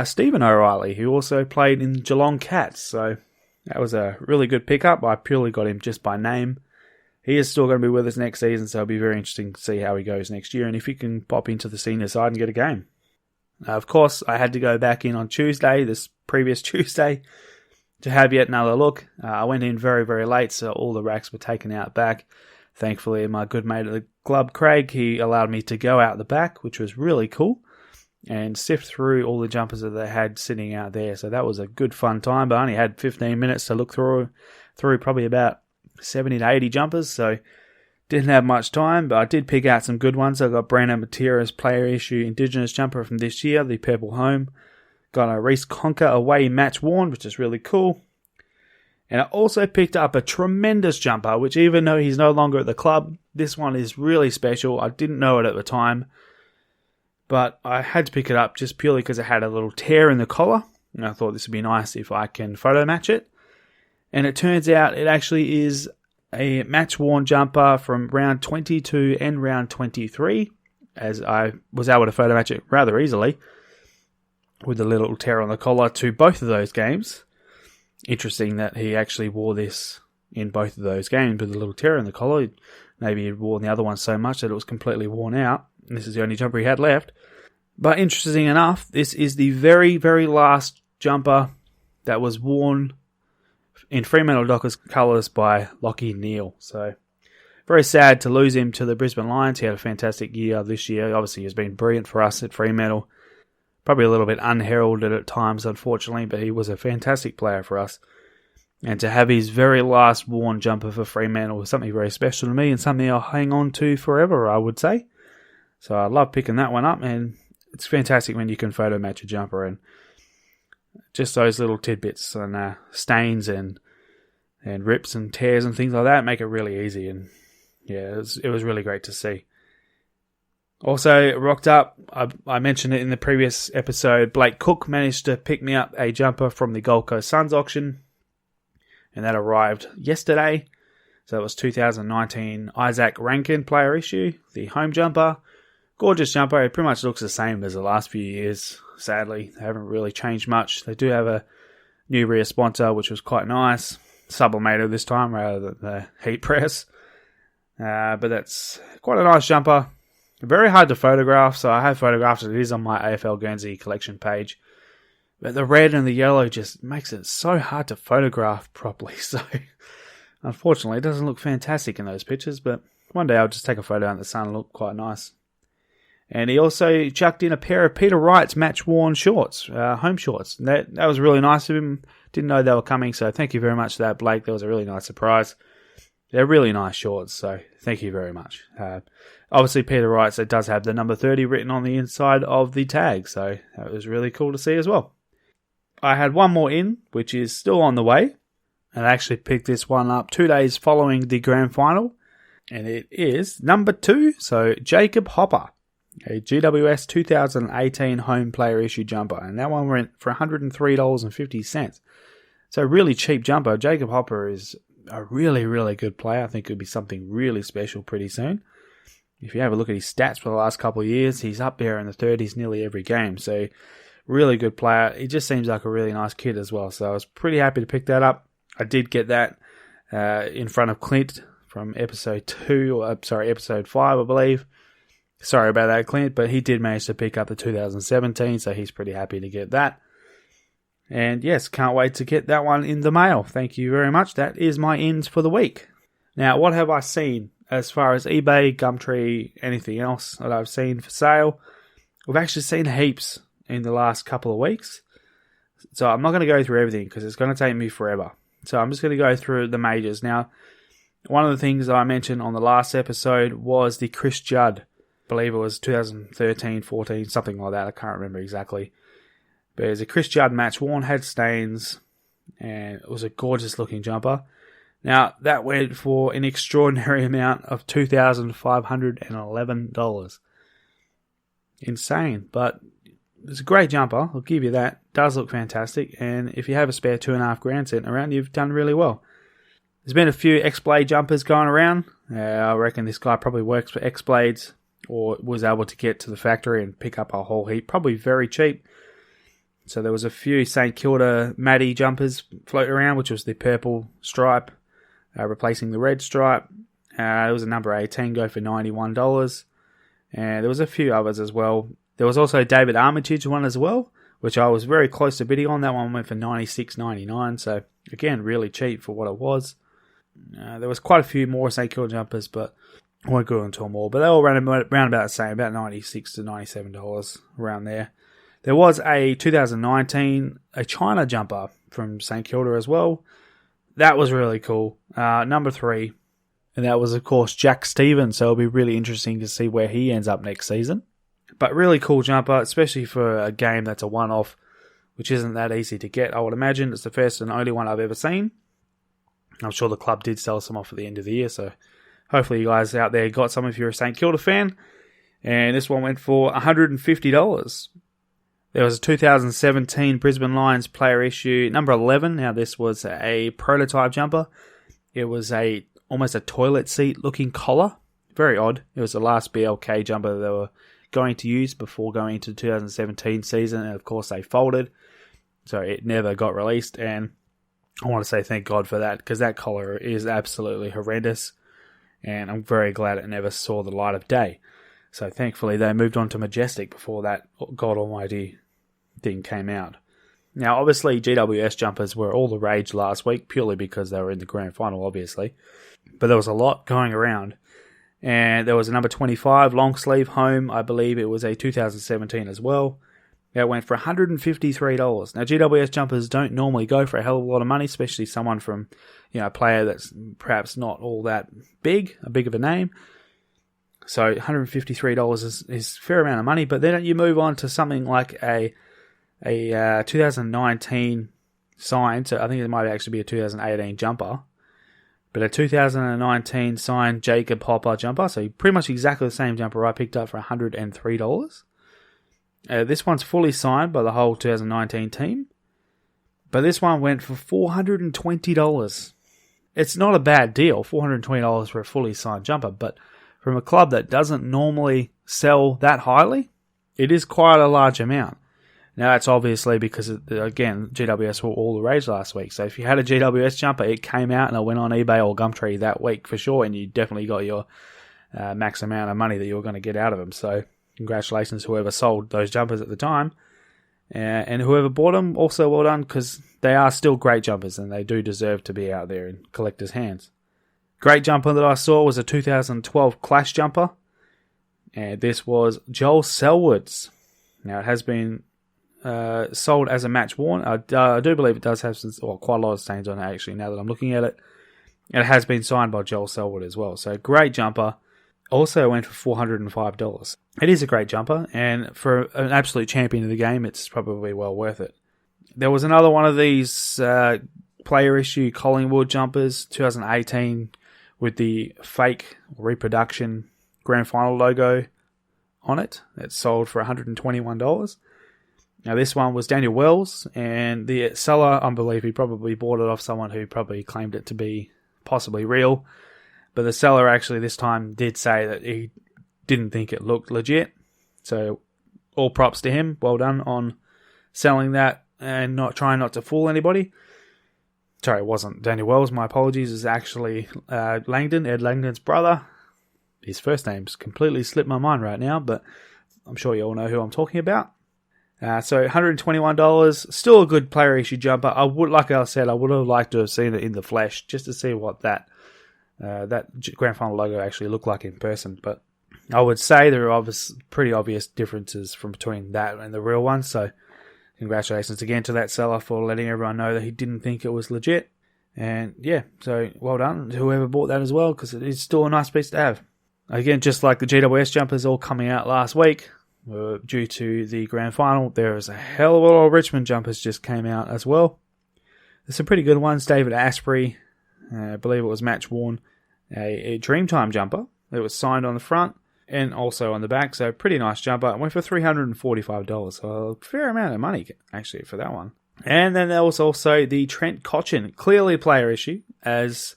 Stephen O'Reilly, who also played in Geelong Cats. So that was a really good pickup. I purely got him just by name. He is still going to be with us next season, so it'll be very interesting to see how he goes next year and if he can pop into the senior side and get a game. Of course, I had to go back in on Tuesday, this previous Tuesday, to have yet another look. I went in very, very late, so all the racks were taken out back. Thankfully, my good mate at the club, Craig, he allowed me to go out the back, which was really cool, and sift through all the jumpers that they had sitting out there. So that was a good fun time, but I only had 15 minutes to look through probably about 70 to 80 jumpers, so didn't have much time, but I did pick out some good ones. I got Brandon Matera's player issue Indigenous jumper from this year, the Purple Home. Got a Reece Conker away match worn, which is really cool. And I also picked up a tremendous jumper, which even though he's no longer at the club, this one is really special. I didn't know it at the time, but I had to pick it up just purely because it had a little tear in the collar. And I thought this would be nice if I can photo match it. And it turns out it actually is a match-worn jumper from round 22 and round 23, as I was able to photo match it rather easily with a little tear on the collar to both of those games. Interesting that he actually wore this in both of those games with a little tear in the collar. Maybe he'd worn the other one so much that it was completely worn out. And this is the only jumper he had left. But interesting enough, this is the very, very last jumper that was worn in Fremantle Dockers colours by Lachie Neale. So, very sad to lose him to the Brisbane Lions. He had a fantastic year this year. Obviously, he's been brilliant for us at Fremantle. Probably a little bit unheralded at times, unfortunately, but he was a fantastic player for us. And to have his very last worn jumper for Fremantle was something very special to me and something I'll hang on to forever, I would say. So I love picking that one up, and it's fantastic when you can photo match a jumper, and just those little tidbits and stains and rips and tears and things like that make it really easy. And yeah, it was really great to see. Also, rocked up, I mentioned it in the previous episode, Blake Cook managed to pick me up a jumper from the Gold Coast Suns auction, and that arrived yesterday. So it was 2019 Isaac Rankin player issue, the home jumper. Gorgeous jumper. It pretty much looks the same as the last few years, sadly. They haven't really changed much. They do have a new rear sponsor, which was quite nice. Sublimated this time rather than the heat press. But that's quite a nice jumper. Very hard to photograph, so I have photographed it. It is on my AFL Guernsey collection page. But the red and the yellow just makes it so hard to photograph properly. So, unfortunately, it doesn't look fantastic in those pictures. But one day I'll just take a photo out in the sun and look quite nice. And he also chucked in a pair of Peter Wright's match-worn shorts, home shorts. And that was really nice of him. Didn't know they were coming, so thank you very much for that, Blake. That was a really nice surprise. They're really nice shorts, so thank you very much. Obviously, Peter Wright's, it does have the number 30 written on the inside of the tag, so that was really cool to see as well. I had one more in, which is still on the way. And I actually picked this one up 2 days following the grand final. And it is number 2, so Jacob Hopper. A GWS 2018 home player issue jumper. And that one went for $103.50. So really cheap jumper. Jacob Hopper is a really, really good player. I think it could be something really special pretty soon. If you have a look at his stats for the last couple of years, he's up there in the 30s nearly every game. So really good player. He just seems like a really nice kid as well. So I was pretty happy to pick that up. I did get that in front of Clint from episode 5, I believe. Sorry about that, Clint, but he did manage to pick up the 2017, so he's pretty happy to get that. And yes, can't wait to get that one in the mail. Thank you very much. That is my ins for the week. Now, what have I seen as far as eBay, Gumtree, anything else that I've seen for sale? We've actually seen heaps in the last couple of weeks. So I'm not going to go through everything because it's going to take me forever. So I'm just going to go through the majors. Now, one of the things that I mentioned on the last episode was the Chris Judd. I believe it was 2013, 14, something like that. I can't remember exactly. But it was a Chris Judd match, worn, had stains, and it was a gorgeous looking jumper. Now, that went for an extraordinary amount of $2,511. insane. But it's a great jumper, I'll give you that. Does look fantastic, and if you have a spare $2,500 sitting around, you've done really well. There's been a few X-Blade jumpers going around. I reckon this guy probably works for X-Blades or was able to get to the factory and pick up a whole heap, probably very cheap. So there was a few St Kilda Maddie jumpers floating around, which was the purple stripe, replacing the red stripe. There was a number 18 go for $91. And there was a few others as well. There was also a David Armitage one as well, which I was very close to bidding on. That one went for $96.99. So again, really cheap for what it was. There was quite a few more St Kilda jumpers, but I won't go into them all. But they all ran about the same, about $96 to $97 around there. There was a 2019 a China jumper from St Kilda as well. That was really cool. Number 3. And that was, of course, Jack Stevens. So it'll be really interesting to see where he ends up next season. But really cool jumper, especially for a game that's a one-off, which isn't that easy to get. I would imagine it's the first and only one I've ever seen. I'm sure the club did sell some off at the end of the year. So hopefully you guys out there got some if you're a St Kilda fan. And this one went for $150. There was a 2017 Brisbane Lions player issue, number 11. Now, this was a prototype jumper. It was almost a toilet seat looking collar. Very odd. It was the last BLK jumper they were going to use before going into the 2017 season. And, of course, they folded. So it never got released. And I want to say thank God for that, because that collar is absolutely horrendous. And I'm very glad it never saw the light of day. So thankfully they moved on to Majestic before that God almighty thing came out. Now obviously GWS jumpers were all the rage last week, purely because they were in the grand final obviously. But there was a lot going around. And there was a number 25 long sleeve home, I believe it was a 2017 as well. That went for $153. Now GWS jumpers don't normally go for a hell of a lot of money, especially someone from, a player that's perhaps not all that big of a name. So $153 is a fair amount of money, but then you move on to something like a 2019 signed, so I think it might actually be a 2018 jumper, but a 2019 signed Jacob Hopper jumper, so pretty much exactly the same jumper I picked up for $103. This one's fully signed by the whole 2019 team, but this one went for $420. It's not a bad deal, $420 for a fully signed jumper, but from a club that doesn't normally sell that highly, it is quite a large amount. Now, that's obviously because, again, GWS were all the rage last week. So if you had a GWS jumper, it came out and it went on eBay or Gumtree that week for sure, and you definitely got your max amount of money that you were going to get out of them. So congratulations to whoever sold those jumpers at the time. And whoever bought them, also well done, because they are still great jumpers and they do deserve to be out there in collectors' hands. Great jumper that I saw was a 2012 Clash jumper. And this was Joel Selwood's. Now, it has been sold as a match worn. I do believe it does have quite a lot of stains on it, actually, now that I'm looking at it. It has been signed by Joel Selwood as well. So, great jumper. Also went for $405. It is a great jumper, and for an absolute champion of the game, it's probably well worth it. There was another one of these player issue Collingwood jumpers, 2018, with the fake reproduction grand final logo on it. It sold for $121. Now, this one was Daniel Wells, and the seller, I believe he probably bought it off someone who probably claimed it to be possibly real. But the seller actually this time did say that he didn't think it looked legit. So, all props to him. Well done on selling that and trying not to fool anybody. Sorry, it wasn't Daniel Wells. My apologies. It's actually Langdon, Ed Langdon's brother. His first name's completely slipped my mind right now, but I'm sure you all know who I'm talking about. So $121, still a good player issue jumper. I would have liked to have seen it in the flesh just to see what that grand final logo actually looked like in person. But I would say there are pretty obvious differences from between that and the real one. So congratulations again to that seller for letting everyone know that he didn't think it was legit. And yeah, so well done to whoever bought that as well, because it is still a nice piece to have. Again, just like the GWS jumpers all coming out last week, due to the grand final, there is a hell of a lot of Richmond jumpers just came out as well. There's some pretty good ones. David Asprey, I believe it was match worn, a Dreamtime jumper. It was signed on the front, and also on the back. So pretty nice jumper. It went for $345. So a fair amount of money, actually, for that one. And then there was also the Trent Cotchin, clearly player issue. As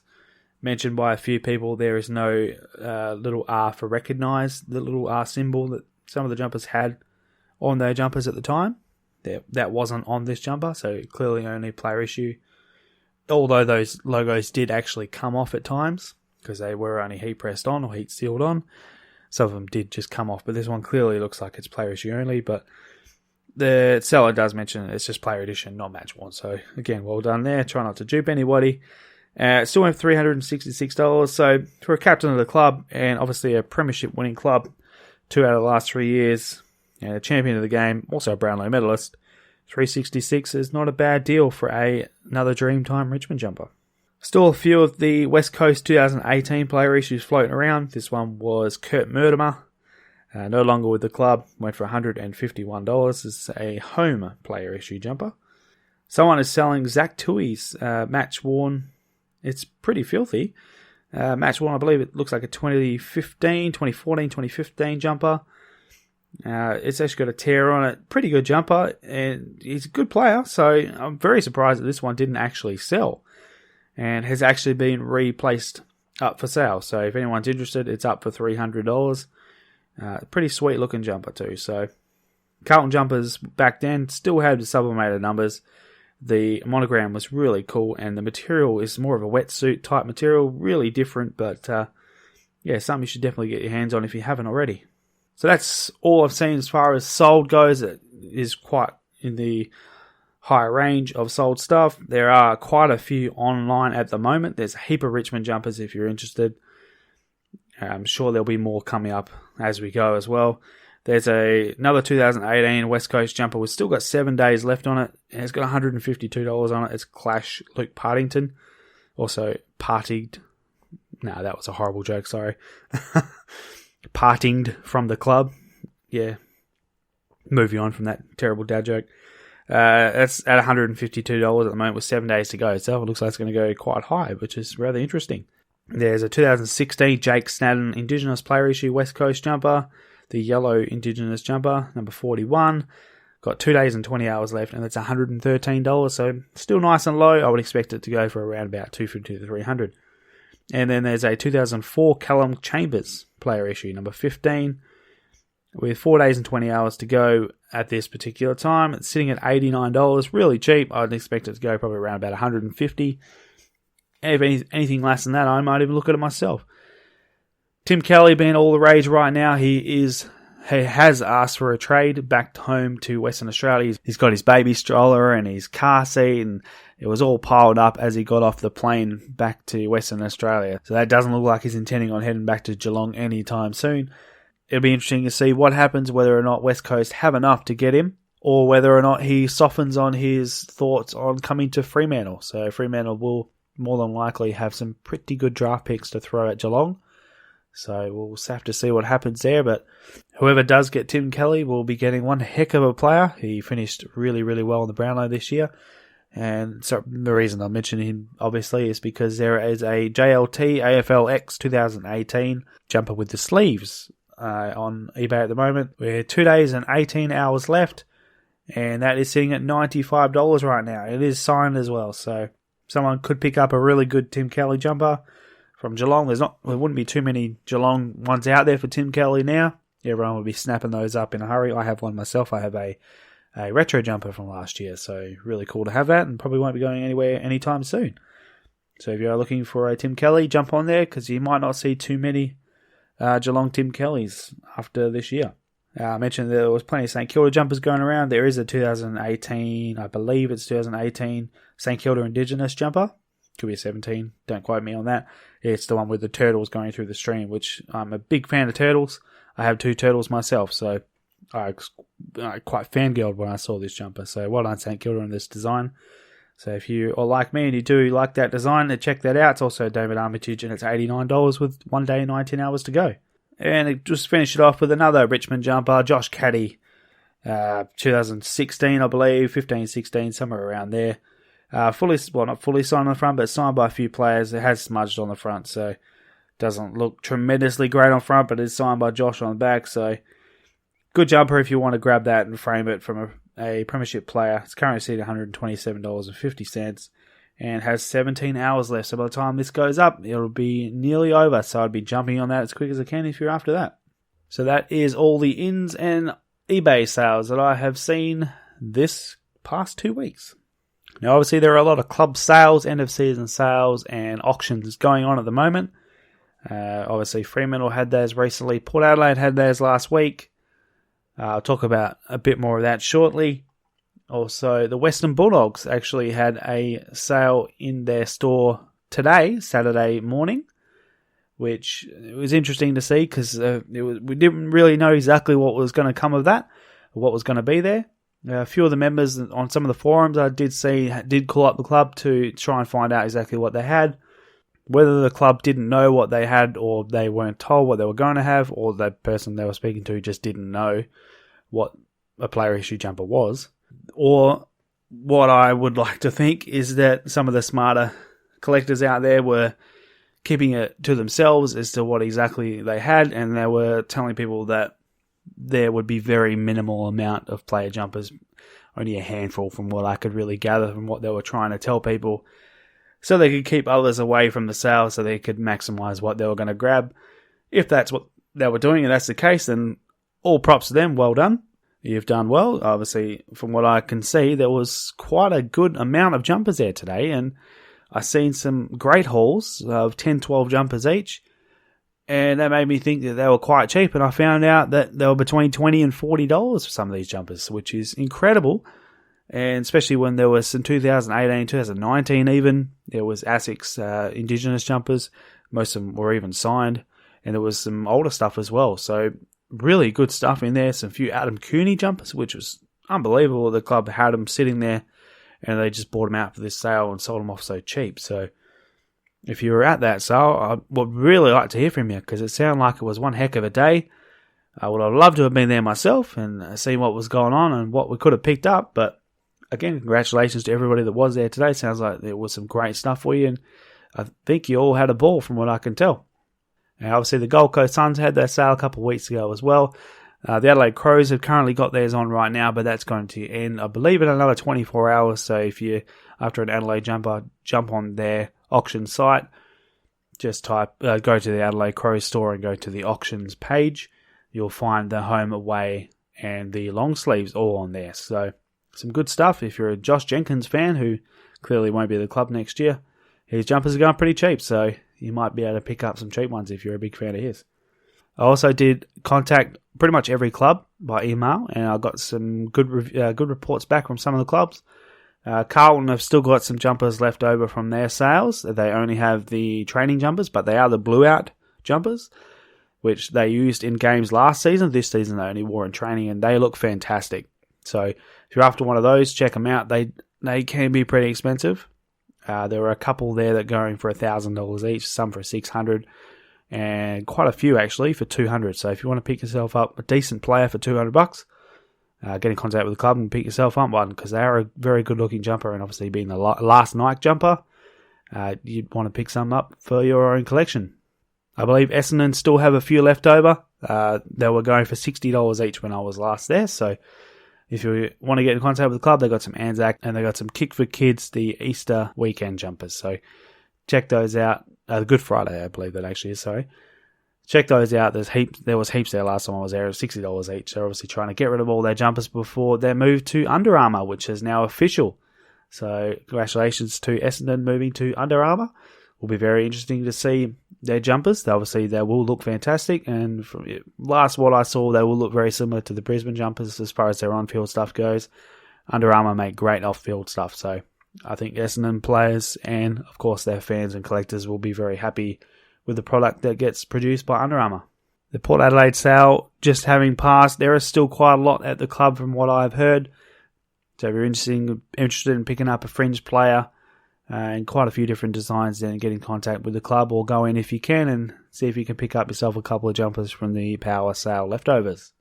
mentioned by a few people, there is no little R for recognise, the little R symbol that some of the jumpers had on their jumpers at the time. That wasn't on this jumper, so clearly only player issue. Although those logos did actually come off at times, because they were only heat pressed on or heat sealed on. Some of them did just come off, but this one clearly looks like it's player issue only, but the seller does mention it's just player edition, not match worn. So again, well done there. Try not to dupe anybody. Still went $366. So for a captain of the club and obviously a premiership winning club, 2 out of the last 3 years, and a champion of the game, also a Brownlow medalist, $366 is not a bad deal for another Dreamtime Richmond jumper. Still a few of the West Coast 2018 player issues floating around. This one was Kurt Murtimer. No longer with the club, went for $151. This is a home player issue jumper. Someone is selling Zach Tui's match worn. It's pretty filthy. Match worn, I believe it looks like a 2014, 2015 jumper. It's actually got a tear on it. Pretty good jumper, and he's a good player, so I'm very surprised that this one didn't actually sell and has actually been replaced up for sale. So if anyone's interested, it's up for $300. Pretty sweet looking jumper too. So Carlton jumpers back then still had the sublimated numbers. The monogram was really cool, and the material is more of a wetsuit type material, really different, but yeah, something you should definitely get your hands on if you haven't already. So that's all I've seen as far as sold goes. It is quite in the higher range of sold stuff. There are quite a few online at the moment. There's a heap of Richmond jumpers if you're interested. I'm sure there'll be more coming up as we go as well. There's another 2018 West Coast jumper. We've still got 7 days left on it. And it's got $152 on it. It's Clash Luke Partington. Also partied. No, that was a horrible joke, sorry. Partinged from the club. Yeah. Moving on from that terrible dad joke. That's at $152 at the moment with 7 days to go. So it looks like it's going to go quite high, which is rather interesting. There's a 2016 Jake Snadden Indigenous player issue West Coast jumper. The yellow Indigenous jumper, number 41. Got 2 days and 20 hours left, and it's $113. So still nice and low. I would expect it to go for around about $250 to $300. And then there's a 2004 Callum Chambers player issue, number 15. With 4 days and 20 hours to go at this particular time. It's sitting at $89. Really cheap. I'd expect it to go probably around about $150. And if anything less than that, I might even look at it myself. Tim Kelly being all the rage right now. He has asked for a trade back home to Western Australia. He's got his baby stroller and his car seat, and it was all piled up as he got off the plane back to Western Australia. So that doesn't look like he's intending on heading back to Geelong anytime soon. It'll be interesting to see what happens, whether or not West Coast have enough to get him, or whether or not he softens on his thoughts on coming to Fremantle. So Fremantle will more than likely have some pretty good draft picks to throw at Geelong. So we'll have to see what happens there. But whoever does get Tim Kelly will be getting one heck of a player. He finished really, really well in the Brownlow this year. And so the reason I'm mentioning him, obviously, is because there is a JLT AFL X 2018 jumper with the sleeves on eBay at the moment. We're 2 days and 18 hours left. And that is sitting at $95 right now. It is signed as well. So someone could pick up a really good Tim Kelly jumper from Geelong. There wouldn't be too many Geelong ones out there for Tim Kelly now. Everyone would be snapping those up in a hurry. I have one myself. I have a retro jumper from last year, so really cool to have that, and probably won't be going anywhere anytime soon. So if you're looking for a Tim Kelly, jump on there, because you might not see too many Geelong Tim Kellys after this year. I mentioned there was plenty of St Kilda jumpers going around. There is a 2018, I believe it's 2018, St Kilda Indigenous jumper. Could be a 17, don't quote me on that. It's the one with the turtles going through the stream, which I'm a big fan of turtles. I have 2 turtles myself, so I quite fangirled when I saw this jumper. So well done St Kilda on this design. So if you are like me and you do like that design, then check that out. It's also David Armitage, and it's $89 with 1 day and 19 hours to go. And it just finished it off with another Richmond jumper, Josh Caddy, 2016 I believe, 15, 16, somewhere around there. Not fully signed on the front, but signed by a few players. It has smudged on the front, so Doesn't look tremendously great on front, but is signed by Josh on the back. So good jumper if you want to grab that and frame it from a Premiership player. It's currently sitting at $127.50 and has 17 hours left. So by the time this goes up, it'll be nearly over. So I'd be jumping on that as quick as I can if you're after that. So that is all the ins and eBay sales that I have seen this past 2 weeks. Now obviously there are a lot of club sales, end of season sales and auctions going on at the moment. Obviously Fremantle had theirs recently. Port Adelaide had theirs last week. I'll talk about a bit more of that shortly. Also, the Western Bulldogs actually had a sale in their store today, Saturday morning, which was interesting to see because we didn't really know exactly what was going to come of that, or what was going to be there. A few of the members on some of the forums I did call up the club to try and find out exactly what they had. Whether the club didn't know what they had or they weren't told what they were going to have, or the person they were speaking to just didn't know what a player issue jumper was. Or what I would like to think is that some of the smarter collectors out there were keeping it to themselves as to what exactly they had, and they were telling people that there would be very minimal amount of player jumpers, only a handful from what I could really gather from what they were trying to tell people, so they could keep others away from the sale so they could maximize what they were going to grab. If that's what they were doing and that's the case, then all props to them, well done. You've done well. Obviously, from what I can see, there was quite a good amount of jumpers there today, and I've seen some great hauls of 10, 12 jumpers each, and that made me think that they were quite cheap, and I found out that they were between $20 and $40 for some of these jumpers, which is incredible. And especially when there was some 2018, 2019 even, there was ASICS Indigenous jumpers. Most of them were even signed. And there was some older stuff as well. So really good stuff in there. Some few Adam Cooney jumpers, which was unbelievable. The club had them sitting there and they just bought them out for this sale and sold them off so cheap. So if you were at that sale, I would really like to hear from you because it sounded like it was one heck of a day. I would have loved to have been there myself and seen what was going on and what we could have picked up. But again, congratulations to everybody that was there today. Sounds like there was some great stuff for you, and I think you all had a ball from what I can tell. And obviously, the Gold Coast Suns had their sale a couple of weeks ago as well. The Adelaide Crows have currently got theirs on right now, but that's going to end, I believe, in another 24 hours. So if you're after an Adelaide jumper, jump on their auction site. Just go to the Adelaide Crows store and go to the auctions page. You'll find the home, away, and the long sleeves all on there. So some good stuff. If you're a Josh Jenkins fan, who clearly won't be at the club next year, his jumpers are going pretty cheap, so you might be able to pick up some cheap ones if you're a big fan of his. I also did contact pretty much every club by email, and I got some good reports back from some of the clubs. Carlton have still got some jumpers left over from their sales. They only have the training jumpers, but they are the blue out jumpers, which they used in games last season. This season they only wore in training, and they look fantastic. So if you're after one of those, check them out. They can be pretty expensive. There were a couple there that are going for $1,000 each, some for $600, and quite a few actually for $200. So if you want to pick yourself up a decent player for $200, get in contact with the club and pick yourself up one, because they are a very good looking jumper, and obviously being the last Nike jumper, you'd want to pick some up for your own collection. I believe Essendon still have a few left over. They were going for $60 each when I was last there, so if you want to get in contact with the club, they got some Anzac and they got some Kick for Kids, the Easter weekend jumpers. So check those out. Good Friday, I believe that actually is, sorry. Check those out. There was heaps there last time I was there. It was $60 each. They're obviously trying to get rid of all their jumpers before their move to Under Armour, which is now official. So congratulations to Essendon moving to Under Armour. Will be very interesting to see their jumpers. Obviously, they will look fantastic, and from last what I saw, they will look very similar to the Brisbane jumpers as far as their on-field stuff goes. Under Armour make great off-field stuff, so I think Essendon players and, of course, their fans and collectors will be very happy with the product that gets produced by Under Armour. The Port Adelaide sale just having passed, there is still quite a lot at the club from what I've heard. So if you're interested in picking up a fringe player, and quite a few different designs, then get in contact with the club or go in if you can and see if you can pick up yourself a couple of jumpers from the power sale leftovers.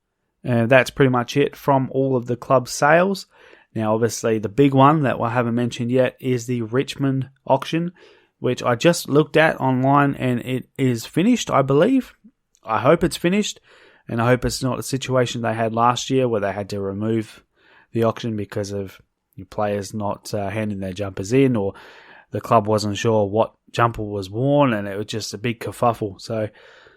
And that's pretty much it from all of the club sales. Now obviously the big one that I haven't mentioned yet is the Richmond Auction, which I just looked at online, and it is finished, I believe. I hope it's finished, and I hope it's not a situation they had last year where they had to remove the auction because of players not handing their jumpers in, or the club wasn't sure what jumper was worn, and it was just a big kerfuffle. So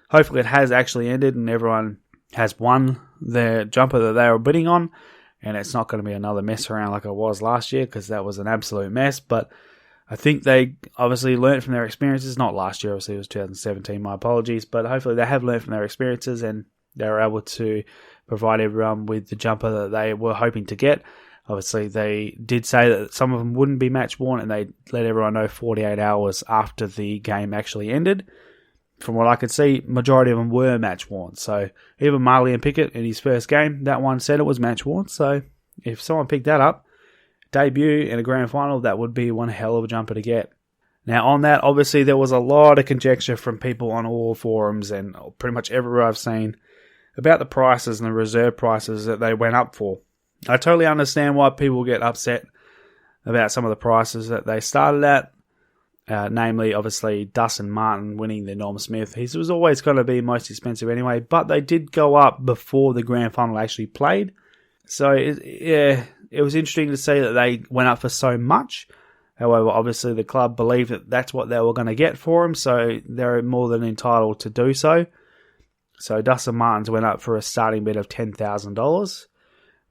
hopefully it has actually ended and everyone has won their jumper that they were bidding on, and it's not going to be another mess around like it was last year, because that was an absolute mess. But I think they obviously learned from their experiences. Not last year, obviously it was 2017, my apologies, but hopefully they have learned from their experiences and they were able to provide everyone with the jumper that they were hoping to get. Obviously, they did say that some of them wouldn't be match worn, and they let everyone know 48 hours after the game actually ended. From what I could see, majority of them were match worn. So even Marley and Pickett in his first game, that one said it was match worn. So if someone picked that up, debut in a grand final, that would be one hell of a jumper to get. Now on that, obviously there was a lot of conjecture from people on all forums and pretty much everywhere I've seen about the prices and the reserve prices that they went up for. I totally understand why people get upset about some of the prices that they started at. Namely, obviously, Dustin Martin winning the Norm Smith. He was always going to be most expensive anyway, but they did go up before the grand final actually played. So, it was interesting to see that they went up for so much. However, obviously, the club believed that that's what they were going to get for him, so they're more than entitled to do so. So, Dustin Martin's went up for a starting bid of $10,000.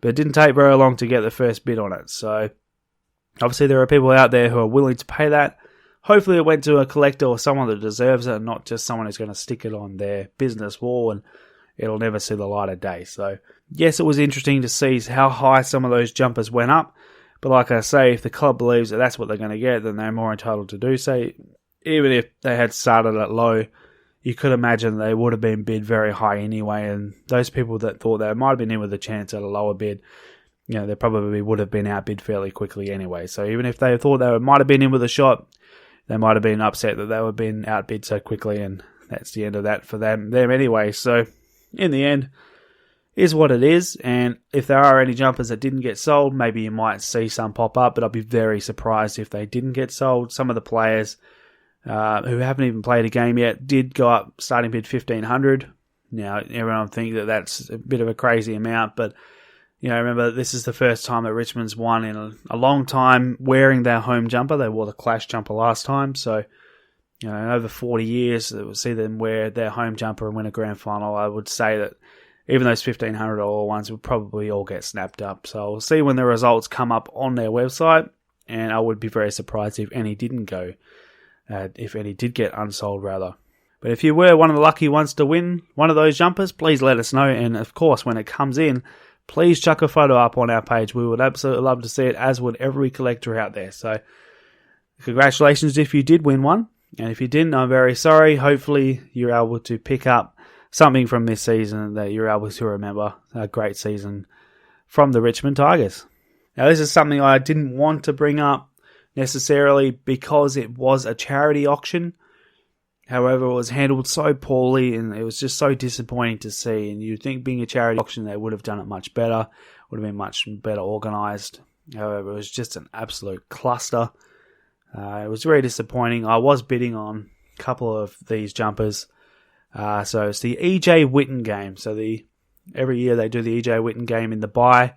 But it didn't take very long to get the first bid on it. So, obviously there are people out there who are willing to pay that. Hopefully it went to a collector or someone that deserves it, and not just someone who's going to stick it on their business wall and it'll never see the light of day. So, yes, it was interesting to see how high some of those jumpers went up. But like I say, if the club believes that that's what they're going to get, then they're more entitled to do so. Even if they had started at low, you could imagine they would have been bid very high anyway, and those people that thought they might have been in with a chance at a lower bid, they probably would have been outbid fairly quickly anyway. So even if they thought they might have been in with a shot, they might have been upset that they were being outbid so quickly, and that's the end of that for them anyway. So in the end, is what it is, and if there are any jumpers that didn't get sold, maybe you might see some pop up, but I'd be very surprised if they didn't get sold. Some of the players who haven't even played a game yet did go up starting bid $1,500. Now, everyone think that that's a bit of a crazy amount, but remember, this is the first time that Richmond's won in a long time wearing their home jumper. They wore the Clash jumper last time, so in over 40 years, we'll see them wear their home jumper and win a grand final. I would say that even those $1,500 ones will probably all get snapped up. So we'll see when the results come up on their website, and I would be very surprised if any didn't go. If any did get unsold, rather. But if you were one of the lucky ones to win one of those jumpers, please let us know. And of course, when it comes in, please chuck a photo up on our page. We would absolutely love to see it, as would every collector out there. So congratulations if you did win one. And if you didn't, I'm very sorry. Hopefully you're able to pick up something from this season that you're able to remember. A great season from the Richmond Tigers. Now, this is something I didn't want to bring up necessarily because it was a charity auction. However, it was handled so poorly and it was just so disappointing to see. And you'd think being a charity auction, they would have done it much better, would have been much better organised. However, it was just an absolute cluster. It was very disappointing. I was bidding on a couple of these jumpers. So it's the E.J. Whitten game. So every year they do the E.J. Whitten game in the bye.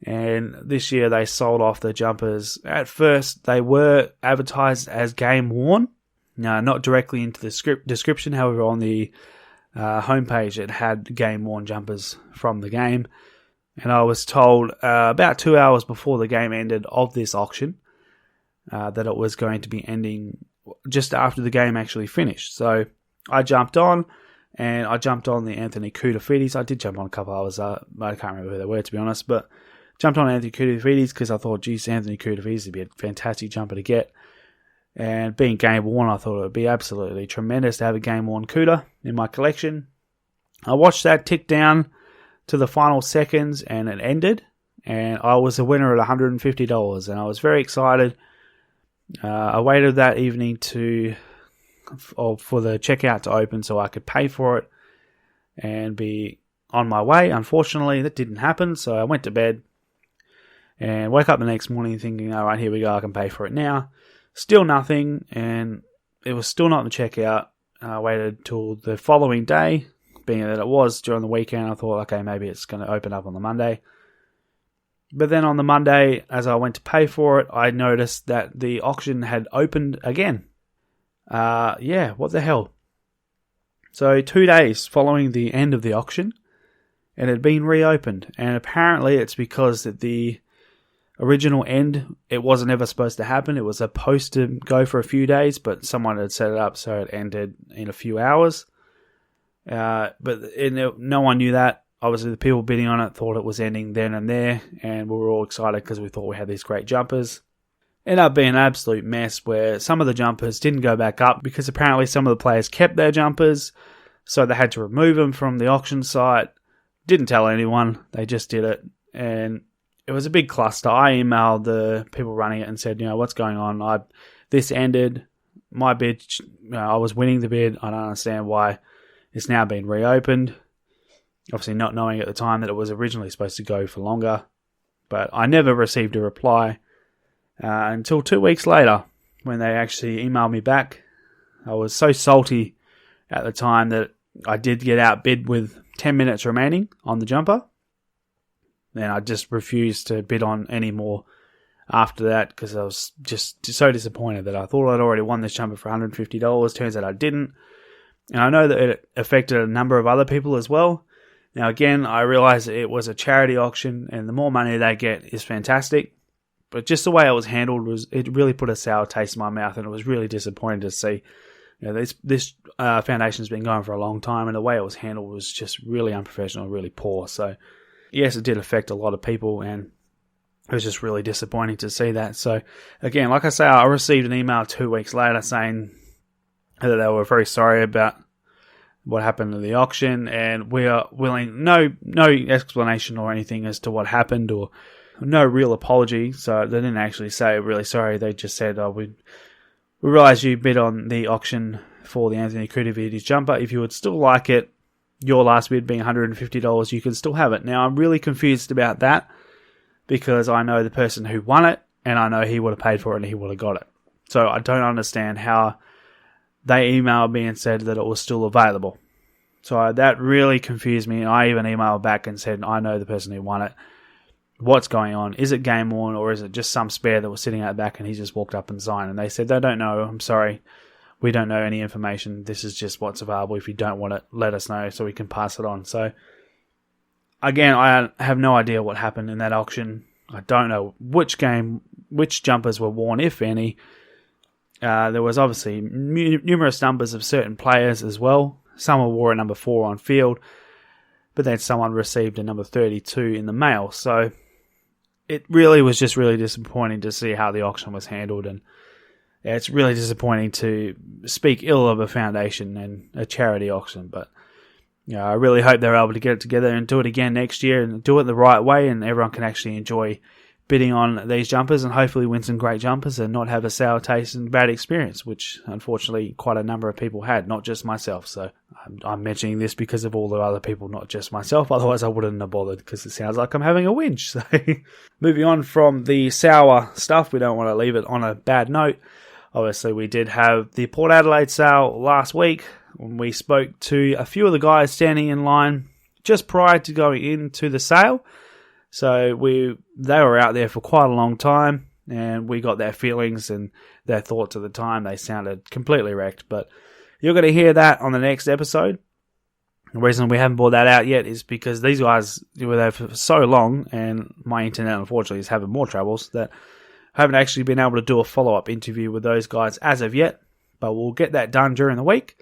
And this year they sold off the jumpers. At first, they were advertised as game worn. Now, not directly into the description. However, on the homepage, it had game worn jumpers from the game. And I was told about 2 hours before the game ended of this auction that it was going to be ending just after the game actually finished. So I jumped on, and I jumped on the Anthony Koutafidis. I did jump on a couple others. I can't remember who they were, to be honest, but jumped on Anthony Koutafidis because I thought, geez, Anthony Koutafidis would be a fantastic jumper to get. And being game worn, I thought it would be absolutely tremendous to have a game worn Kuta in my collection. I watched that tick down to the final seconds, and it ended. And I was the winner at $150, and I was very excited. I waited that evening for the checkout to open so I could pay for it and be on my way. Unfortunately, that didn't happen, so I went to bed and woke up the next morning thinking, all right, here we go, I can pay for it now. Still nothing, and it was still not in the checkout. I waited till the following day, being that it was during the weekend. I thought, okay, maybe it's going to open up on the Monday. But then on the Monday, as I went to pay for it, I noticed that the auction had opened again. What the hell? So 2 days following the end of the auction, it had been reopened. And apparently it's because at the original end, it wasn't ever supposed to happen. It was supposed to go for a few days, but someone had set it up so it ended in a few hours. But no one knew that. Obviously, the people bidding on it thought it was ending then and there, and we were all excited because we thought we had these great jumpers. Ended up being an absolute mess where some of the jumpers didn't go back up because apparently some of the players kept their jumpers, so they had to remove them from the auction site. Didn't tell anyone, they just did it, and it was a big cluster. I emailed the people running it and said, what's going on? This ended. My bid, I was winning the bid. I don't understand why it's now been reopened. Obviously not knowing at the time that it was originally supposed to go for longer. But I never received a reply until 2 weeks later when they actually emailed me back. I was so salty at the time that I did get outbid with 10 minutes remaining on the jumper. And I just refused to bid on any more after that because I was just so disappointed that I thought I'd already won this jumper for $150. Turns out I didn't. And I know that it affected a number of other people as well. Now again, I realise it was a charity auction and the more money they get is fantastic. But just the way it was handled, it really put a sour taste in my mouth, and it was really disappointing to see. This foundation's been going for a long time, and the way it was handled was just really unprofessional, really poor. So yes, it did affect a lot of people, and it was just really disappointing to see that. So, again, like I say, I received an email 2 weeks later saying that they were very sorry about what happened in the auction, and we are willing, no explanation or anything as to what happened, or no real apology. So they didn't actually say really sorry. They just said, we realise you bid on the auction for the Anthony Koutouvides jumper. If you would still like it, your last bid being $150, you can still have it. Now, I'm really confused about that because I know the person who won it, and I know he would have paid for it and he would have got it. So I don't understand how they emailed me and said that it was still available. So that really confused me. I even emailed back and said, I know the person who won it. What's going on? Is it game worn, or is it just some spare that was sitting out back and he just walked up and signed? And they said, they don't know. I'm sorry. We don't know any information. This is just what's available. If you don't want it, let us know so we can pass it on. So, again, I have no idea what happened in that auction. I don't know which jumpers were worn, if any. There was obviously numerous numbers of certain players as well. Someone wore a number 4 on field, but then someone received a number 32 in the mail. So, it really was just really disappointing to see how the auction was handled, and it's really disappointing to speak ill of a foundation and a charity auction, but I really hope they're able to get it together and do it again next year and do it the right way, and everyone can actually enjoy bidding on these jumpers and hopefully win some great jumpers and not have a sour taste and bad experience, which unfortunately quite a number of people had, not just myself. So I'm mentioning this because of all the other people, not just myself. Otherwise I wouldn't have bothered because it sounds like I'm having a whinge. So moving on from the sour stuff, we don't want to leave it on a bad note. Obviously, we did have the Port Adelaide sale last week when we spoke to a few of the guys standing in line just prior to going into the sale. So they were out there for quite a long time, and we got their feelings and their thoughts at the time. They sounded completely wrecked, but you're going to hear that on the next episode. The reason we haven't brought that out yet is because these guys were there for so long, and my internet, unfortunately, is having more troubles, that I haven't actually been able to do a follow-up interview with those guys as of yet, but we'll get that done during the week.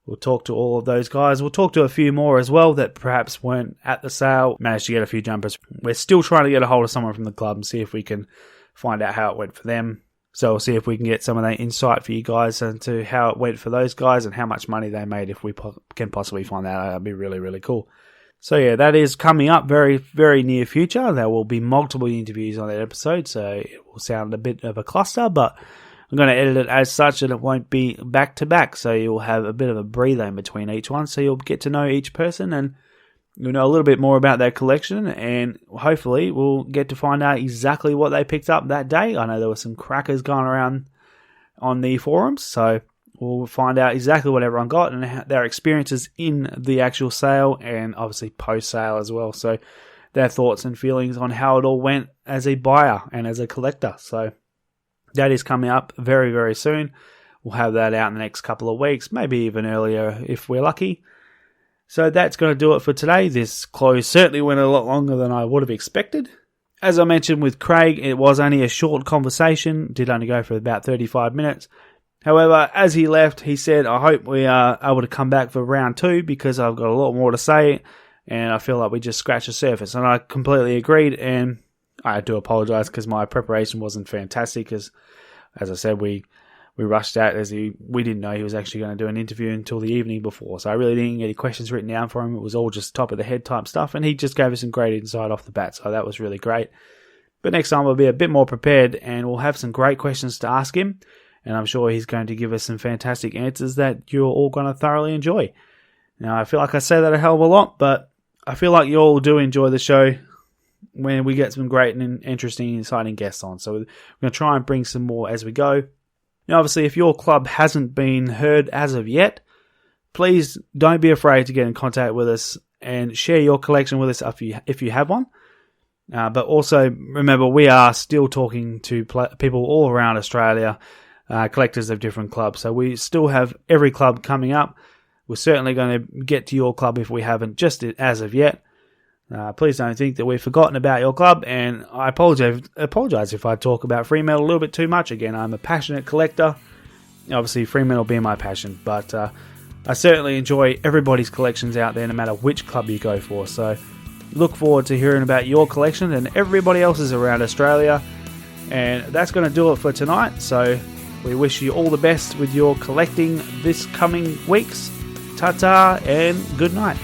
We'll talk to all of those guys. We'll talk to a few more as well that perhaps weren't at the sale, managed to get a few jumpers. We're still trying to get a hold of someone from the club and see if we can find out how it went for them. So we'll see if we can get some of that insight for you guys into how it went for those guys and how much money they made if we can possibly find that out. That'd be really, really cool. So yeah, that is coming up very, very near future. There will be multiple interviews on that episode, so it will sound a bit of a cluster, but I'm going to edit it as such that it won't be back to back, so you'll have a bit of a breather in between each one, so you'll get to know each person and you'll know a little bit more about their collection, and hopefully we'll get to find out exactly what they picked up that day. I know there were some crackers going around on the forums. So we'll find out exactly what everyone got and their experiences in the actual sale and obviously post-sale as well. So their thoughts and feelings on how it all went as a buyer and as a collector. So that is coming up very, very soon. We'll have that out in the next couple of weeks, maybe even earlier if we're lucky. So that's going to do it for today. This close certainly went a lot longer than I would have expected. As I mentioned with Craig, it was only a short conversation. Did only go for about 35 minutes. However, as he left, he said, I hope we are able to come back for round 2 because I've got a lot more to say and I feel like we just scratched the surface. And I completely agreed, and I do apologise because my preparation wasn't fantastic because, as I said, we rushed out as we didn't know he was actually going to do an interview until the evening before. So I really didn't get any questions written down for him. It was all just top of the head type stuff, and he just gave us some great insight off the bat. So that was really great. But next time we'll be a bit more prepared and we'll have some great questions to ask him. And I'm sure he's going to give us some fantastic answers that you're all going to thoroughly enjoy. Now, I feel like I say that a hell of a lot, but I feel like you all do enjoy the show when we get some great and interesting, exciting guests on. So we're going to try and bring some more as we go. Now, obviously, if your club hasn't been heard as of yet, please don't be afraid to get in contact with us and share your collection with us if you have one. But also, remember, we are still talking to people all around Australia, collectors of different clubs. So we still have every club coming up. We're certainly going to get to your club if we haven't just as of yet. Please don't think that we've forgotten about your club, and I apologise if I talk about Fremantle a little bit too much. Again, I'm a passionate collector. Obviously, Fremantle being my passion, but I certainly enjoy everybody's collections out there, no matter which club you go for. So look forward to hearing about your collection and everybody else's around Australia. And that's going to do it for tonight. So we wish you all the best with your collecting this coming weeks. Ta-ta and good night.